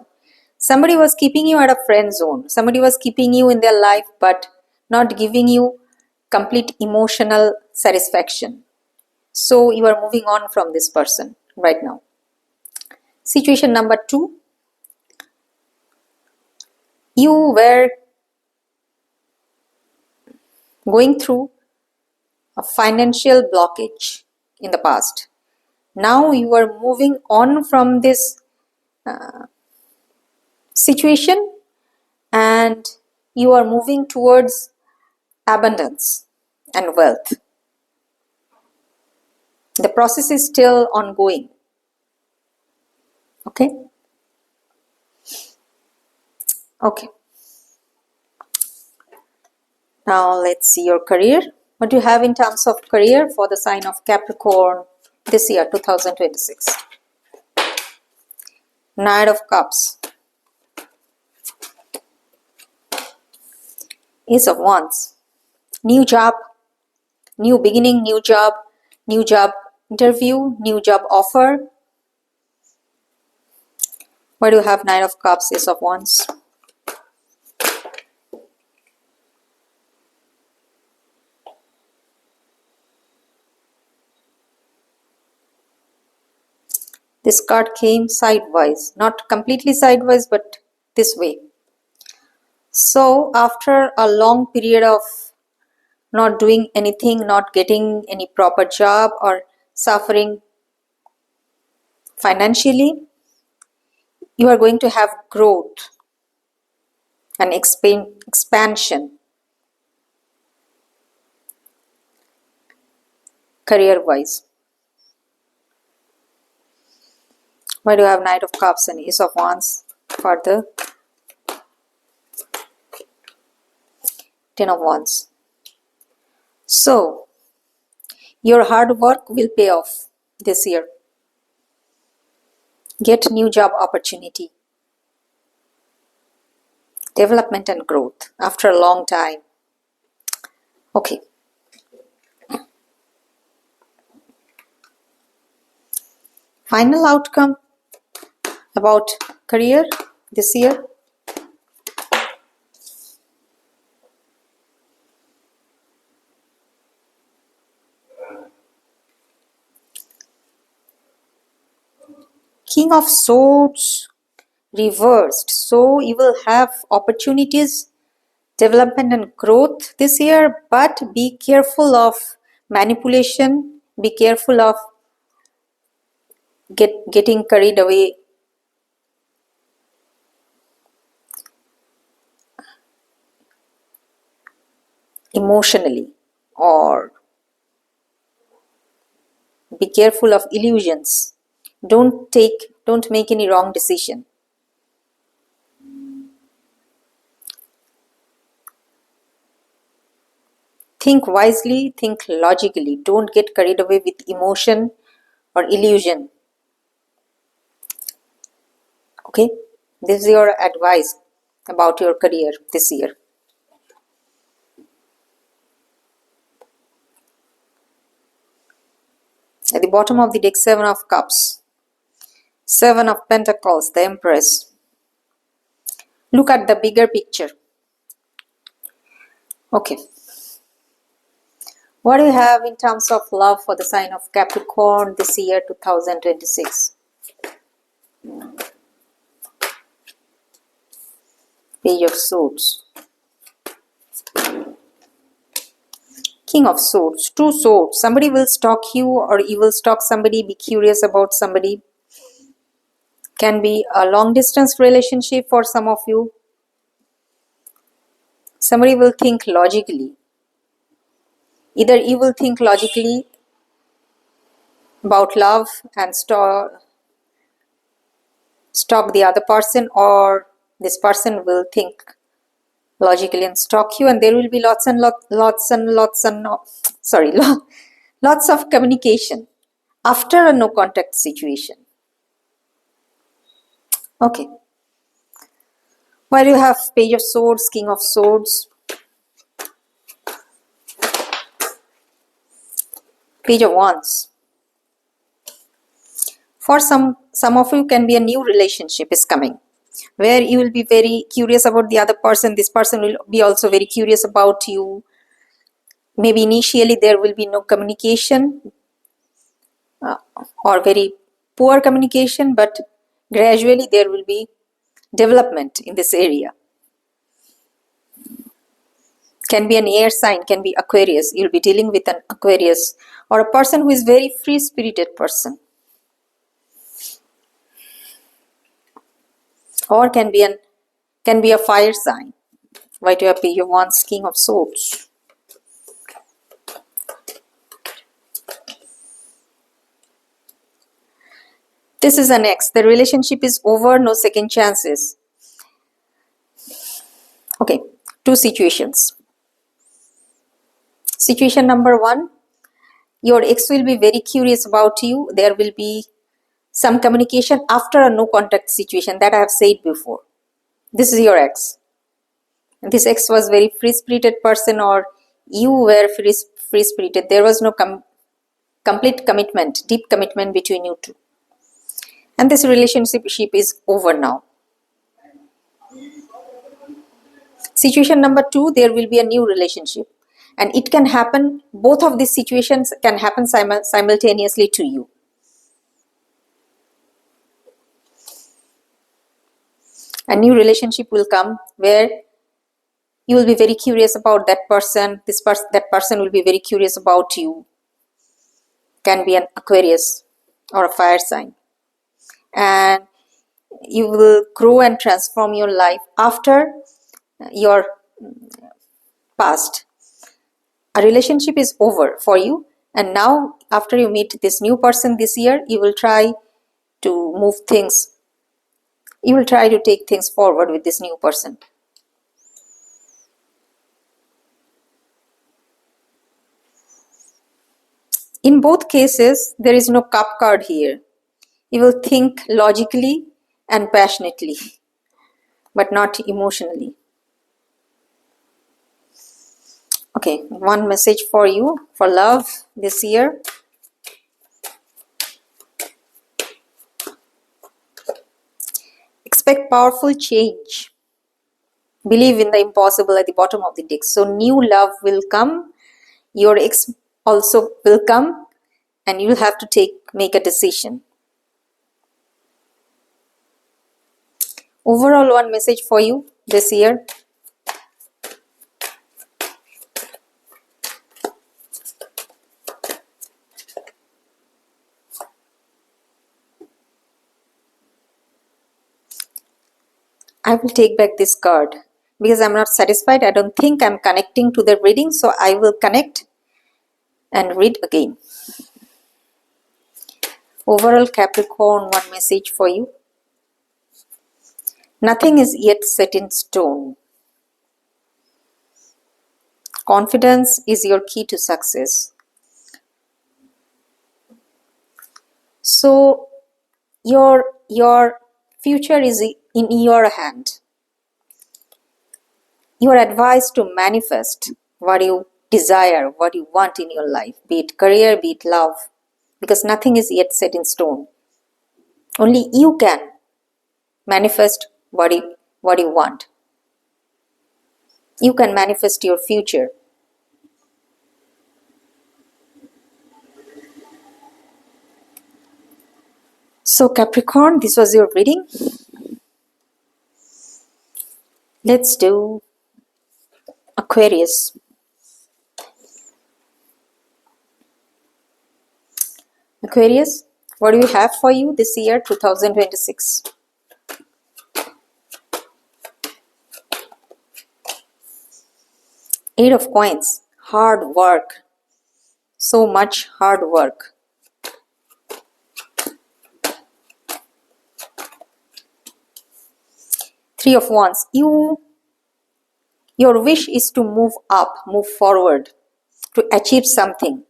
Somebody was keeping you at a friend zone. Somebody was keeping you in their life but not giving you complete emotional satisfaction. So you are moving on from this person right now. Situation number two. You were going through a financial blockage in the past. Now you are moving on from this situation and you are moving towards abundance and wealth. The process is still ongoing. Okay? Okay. Now let's see your career. What do you have in terms of career for the sign of Capricorn this year, 2026? Knight of Cups. Ace of Wands. New job, new beginning, new job interview, new job offer. Why do you have Knight of Cups, Ace of Wands? This card came sidewise, not completely sidewise, but this way. So after a long period of not doing anything, not getting any proper job, or suffering financially, you are going to have growth and expansion career-wise. Why do you have Knight of Cups and Ace of Wands for the Ten of Wands? So, your hard work will pay off this year. Get new job opportunity, development and growth after a long time. Okay. Final outcome about career this year. King of Swords reversed. So you will have opportunities, development and growth this year, but be careful of manipulation. Be careful of getting carried away emotionally, or be careful of illusions. Don't make any wrong decision. Think wisely, think logically. Don't get carried away with emotion or illusion. Okay? This is your advice about your career this year. At the bottom of the deck, 7 of Cups. 7 of Pentacles, the Empress. Look at the bigger picture. Okay. What do you have in terms of love for the sign of Capricorn this year, 2026? Page of Swords. King of Swords. 2 swords. Somebody will stalk you, or you will stalk somebody. Be curious about somebody. Can be a long distance relationship for some of you. Somebody will think logically. Either you will think logically about love and stalk the other person, or this person will think logically and stalk you, and there will be lots of communication after a no contact situation. Okay. While you have Page of Swords, King of Swords, Page of Wands. For some of you, can be a new relationship is coming, where you will be very curious about the other person. This person will be also very curious about you. Maybe initially there will be no communication or very poor communication, but gradually there will be development in this area. Can be an air sign, can be Aquarius. You'll be dealing with an Aquarius, or a person who is very free-spirited person. Or can be a fire sign. Why do you have Page of Wands, King of Swords? This is an ex. The relationship is over, no second chances. Okay, 2 situations. Situation number 1, your ex will be very curious about you. There will be some communication after a no contact situation, that I have said before. This is your ex. This ex was very free-spirited person, or you were free-spirited. There was no complete commitment, deep commitment between you two. And this relationship is over now. Situation number 2, there will be a new relationship. And it can happen, both of these situations can happen simultaneously to you. A new relationship will come where you will be very curious about that person. That person will be very curious about you. Can be an Aquarius or a fire sign. And you will grow and transform your life after your past. A relationship is over for you, and now after you meet this new person this year, you will try to move things. You will try to take things forward with this new person. In both cases, there is no cup card here. You will think logically and passionately, but not emotionally. Okay, one message for you for love this year. Expect powerful change. Believe in the impossible at the bottom of the deck. So new love will come. Your ex also will come, and you will have to make a decision. Overall, one message for you this year. I will take back this card because I'm not satisfied. I don't think I'm connecting to the reading, so I will connect and read again. Overall, Capricorn, one message for you. Nothing is yet set in stone. Confidence is your key to success. So your future is in your hand. You are advised to manifest what you desire, what you want in your life, be it career, be it love, because nothing is yet set in stone. Only you can manifest what you want. You can manifest your future. So Capricorn, this was your reading. Let's do Aquarius. Aquarius, what do we have for you this year, 2026? Eight of Coins, hard work. So much hard work. Three of Wands, your wish is to move up, move forward, to achieve something.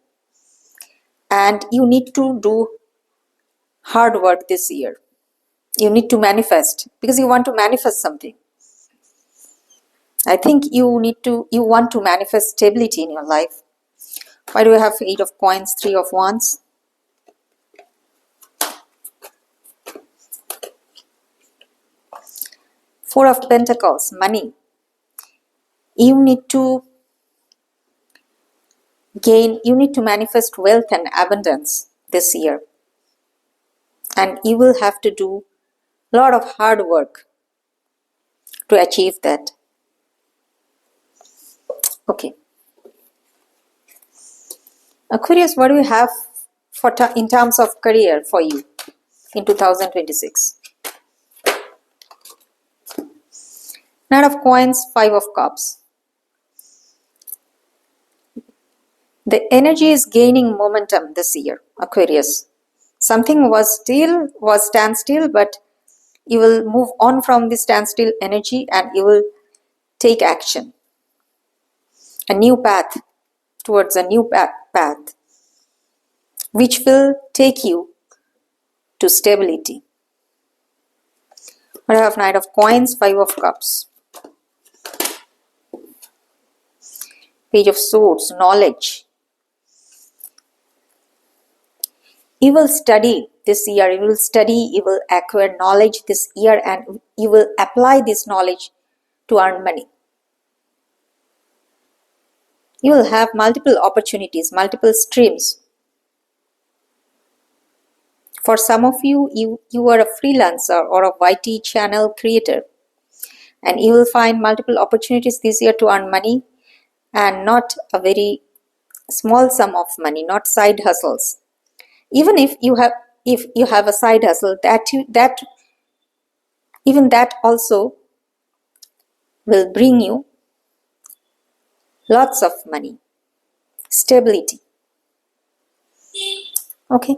And you need to do hard work this year. You need to manifest because you want to manifest something. I think you want to manifest stability in your life. Why do we have Eight of Coins, Three of Wands? Four of Pentacles, money. You need to manifest wealth and abundance this year. And you will have to do a lot of hard work to achieve that. Okay. Aquarius, what do you have in terms of career for you in 2026? Knight of Coins, Five of Cups. The energy is gaining momentum this year, Aquarius. Something was standstill, but you will move on from this standstill energy and you will take action. A new path, towards a new path, which will take you to stability. I have Knight of Coins, Five of Cups. Page of Swords, knowledge. You will study this year, you will acquire knowledge this year, and you will apply this knowledge to earn money. You will have multiple opportunities, multiple streams. For some of you, you are a freelancer or a YT channel creator, and you will find multiple opportunities this year to earn money, and not a very small sum of money, not side hustles. Even if you have a side hustle, that also will bring you lots of money, stability. Okay.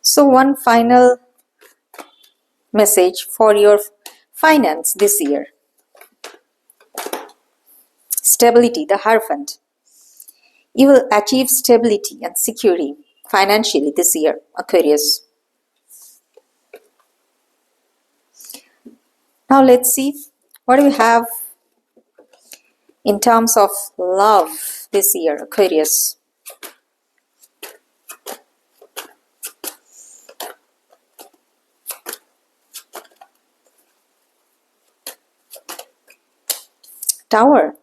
So one final message for your finance this year. Stability, the Hierophant. You will achieve stability and security financially this year, Aquarius. Now let's see what do we have in terms of love this year, Aquarius. Tower.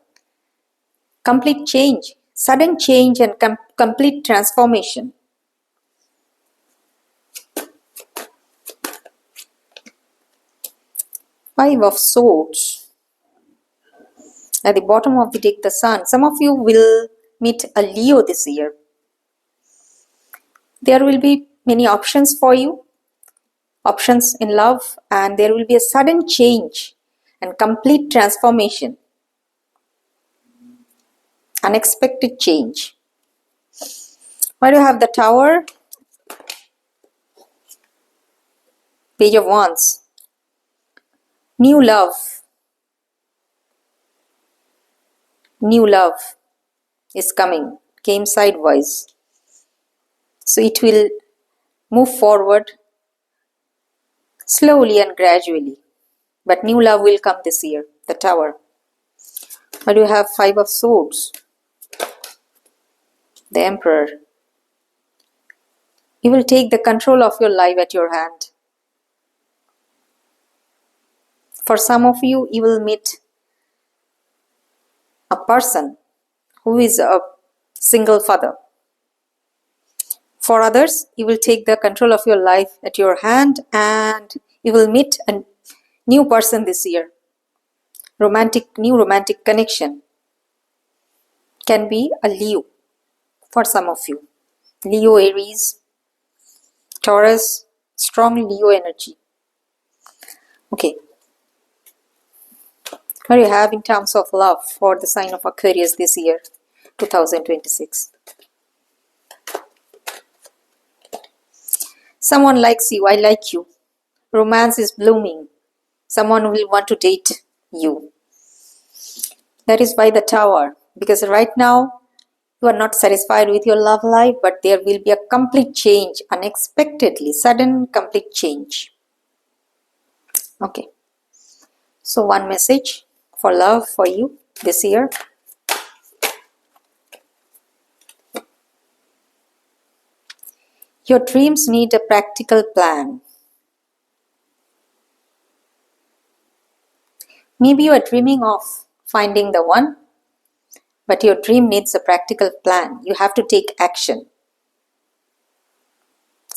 Complete change, sudden change and complete transformation. Five of Swords. At the bottom of the deck, the Sun. Some of you will meet a Leo this year. There will be many options for you, options in love, and there will be a sudden change and complete transformation. Unexpected change. Why do you have the Tower? Page of Wands. New love. New love is coming. Came sidewise. So it will move forward slowly and gradually. But new love will come this year. The Tower. Why do you have Five of Swords? The Emperor. You will take the control of your life at your hand. For some of you, you will meet a person who is a single father. For others, you will take the control of your life at your hand and you will meet a new person this year. New romantic connection. Can be a Leo for some of you. Leo, Aries, Taurus, strong Leo energy. Okay. What do you have in terms of love for the sign of Aquarius this year, 2026? Someone likes you, I like you. Romance is blooming. Someone will want to date you. That is by the Tower. Because right now, you are not satisfied with your love life, but there will be a complete change, unexpectedly, sudden complete change. Okay. So one message for love for you this year. Your dreams need a practical plan. Maybe you are dreaming of finding the one, but your dream needs a practical plan. You have to take action.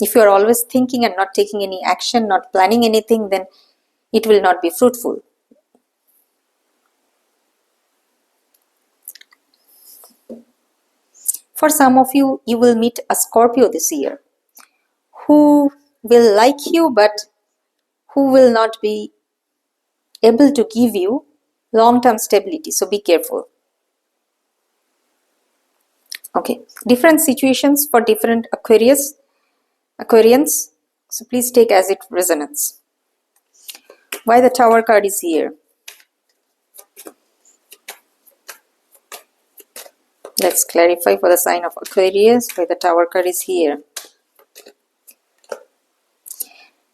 If you are always thinking and not taking any action, not planning anything, then it will not be fruitful. For some of you, you will meet a Scorpio this year who will like you but who will not be able to give you long-term stability. So be careful. Okay, different situations for different Aquarians. So please take as it resonates. Why the Tower card is here? Let's clarify for the sign of Aquarius why the Tower card is here.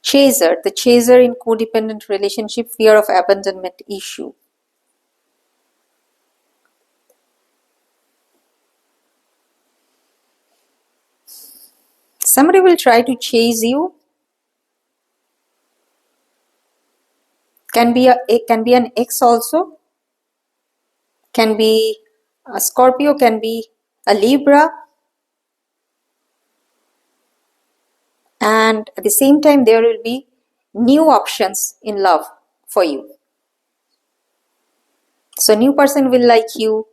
Chaser, the chaser in codependent relationship, fear of abandonment issue. Somebody will try to chase you. Can be an ex also. Can be a Scorpio, can be a Libra. And at the same time, there will be new options in love for you. So new person will like you.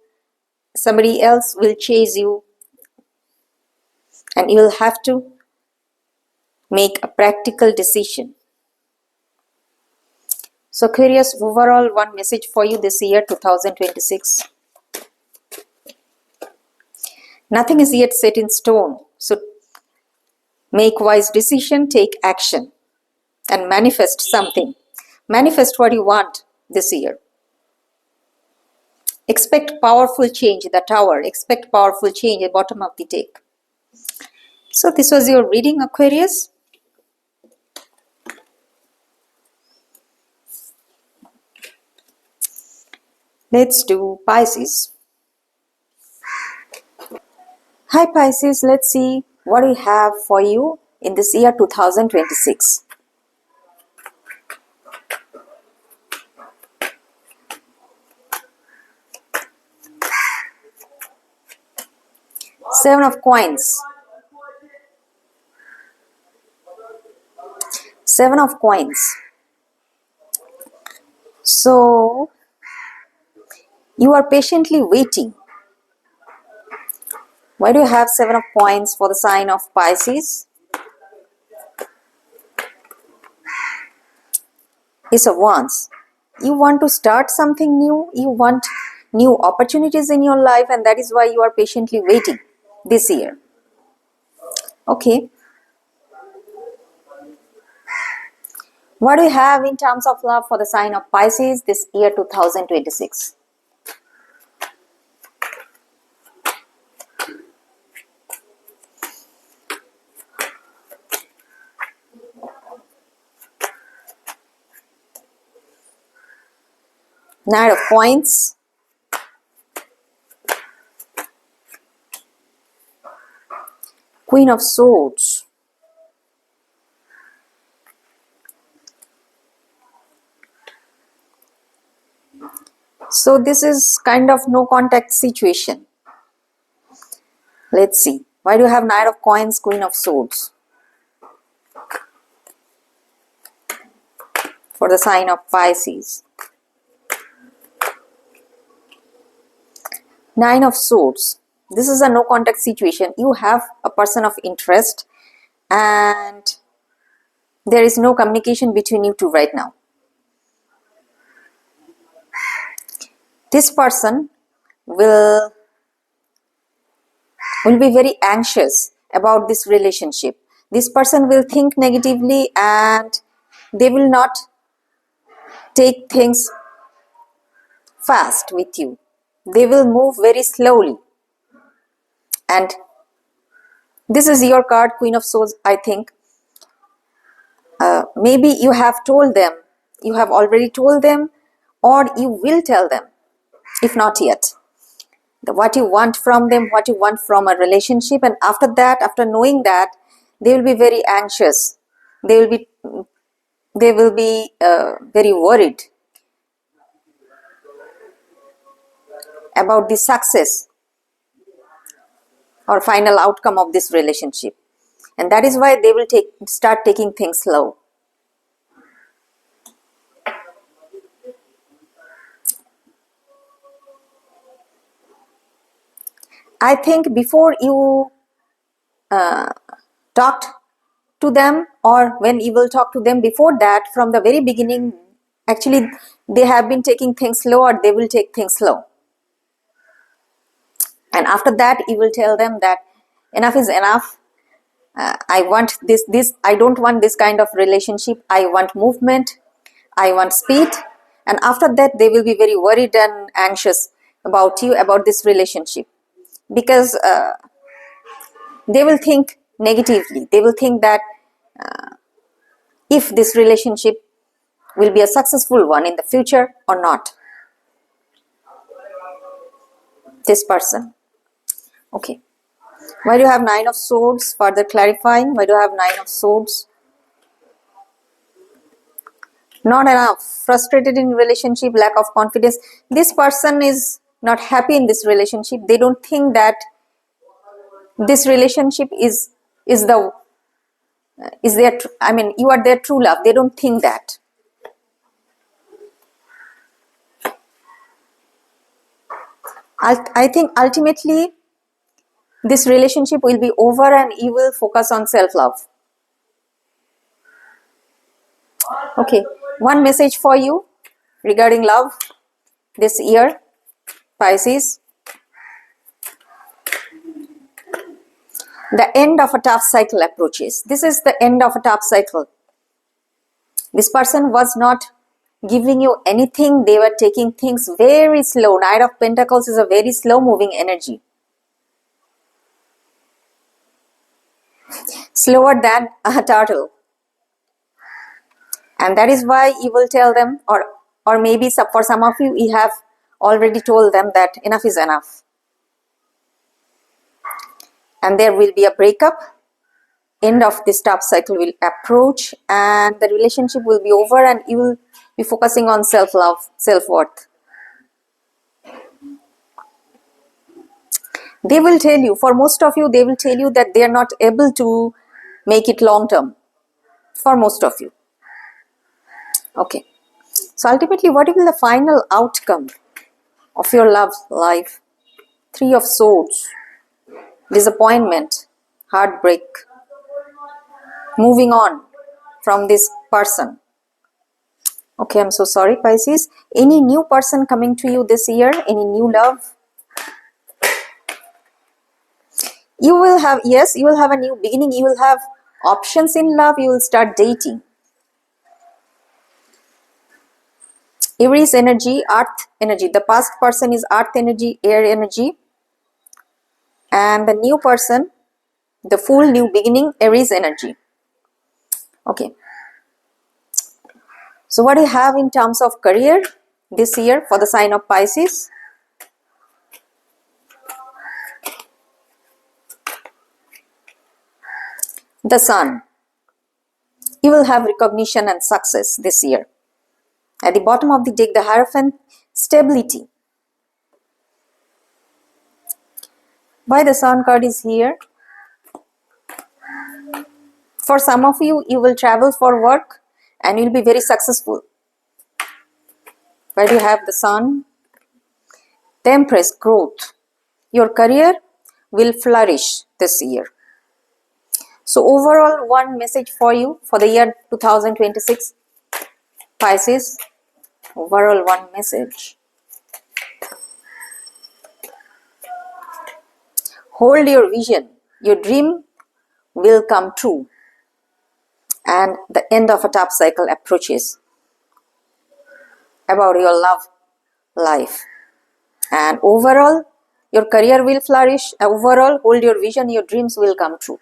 Somebody else will chase you. And you will have to make a practical decision. So Aquarius, overall one message for you this year, 2026. Nothing is yet set in stone. So make wise decision, take action and manifest something. Manifest what you want this year. Expect powerful change, the Tower. Expect powerful change at bottom of the deck. So this was your reading, Aquarius. Let's do Pisces. Hi Pisces, let's see what we have for you in this year 2026. Seven of Coins. Seven of Coins. So you are patiently waiting. Why do you have Seven of Coins for the sign of Pisces? Ace of Wands. You want to start something new. You want new opportunities in your life, and that is why you are patiently waiting this year. Okay. What do you have in terms of love for the sign of Pisces this year 2026? Knight of Coins. Queen of Swords. So this is kind of no contact situation. Let's see. Why do you have Knight of Coins, Queen of Swords? For the sign of Pisces. Nine of Swords. This is a no contact situation. You have a person of interest and there is no communication between you two right now. This person will be very anxious about this relationship. This person will think negatively and they will not take things fast with you. They will move very slowly. And this is your card, Queen of Swords, I think. Maybe you have told them, you have already told them, or you will tell them, if not yet, what you want from them, what you want from a relationship. And after that, after knowing that, they will be very anxious. They will be very worried about the success or final outcome of this relationship. And that is why they will start taking things slow. I think before you talked to them, or when you will talk to them, before that, from the very beginning, actually they have been taking things slow, or they will take things slow. And after that, you will tell them that enough is enough. I want this. I don't want this kind of relationship. I want movement. I want speed. And after that, they will be very worried and anxious about you, about this relationship. Because they will think negatively. They will think that if this relationship will be a successful one in the future or not. This person. Okay. Why do you have Nine of Swords? Further clarifying. Why do you have Nine of Swords? Not enough. Frustrated in relationship, lack of confidence. This person is not happy in this relationship. They don't think that this relationship is their, I mean, you are their true love. They don't think that. I think ultimately this relationship will be over and you will focus on self-love. Okay, one message for you regarding love this year, Pisces. The end of a tough cycle approaches. This is the end of a tough cycle. This person was not giving you anything. They were taking things very slow. Knight of Pentacles is a very slow moving energy. Slower than a turtle. And that is why you will tell them, or maybe for some of you, you have already told them that enough is enough. And there will be a breakup. End of this top cycle will approach and the relationship will be over and you will be focusing on self-love, self-worth. They will tell you, for most of you, they will tell you that they are not able to make it long-term. For most of you. Okay. So ultimately, what will be the final outcome of your love life? 3 of Swords. Disappointment. Heartbreak. Moving on from this person. Okay, I'm so sorry, Pisces. Any new person coming to you this year? Any new love? You will have, yes, you will have a new beginning. You will have options in love. You will start dating. Aries energy, earth energy. The past person is earth energy, air energy. And the new person, the full new beginning, Aries energy. Okay. So what do you have in terms of career this year for the sign of Pisces? The Sun. You will have recognition and success this year. At the bottom of the deck, the Hierophant, stability. Why the Sun card is here? For some of you, you will travel for work and you will be very successful. Where do you have the Sun? The Empress, growth. Your career will flourish this year. So overall, one message for you for the year 2026, Pisces. Overall, one message. Hold your vision. Your dream will come true. And the end of a top cycle approaches about your love life. And overall, your career will flourish. Overall, hold your vision. Your dreams will come true.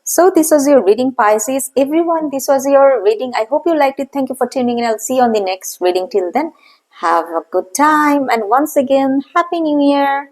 So this was your reading, Pisces. Everyone, this was your reading. I hope you liked it. Thank you for tuning in. I'll see you on the next reading. Till then, have a good time. And once again, Happy New Year.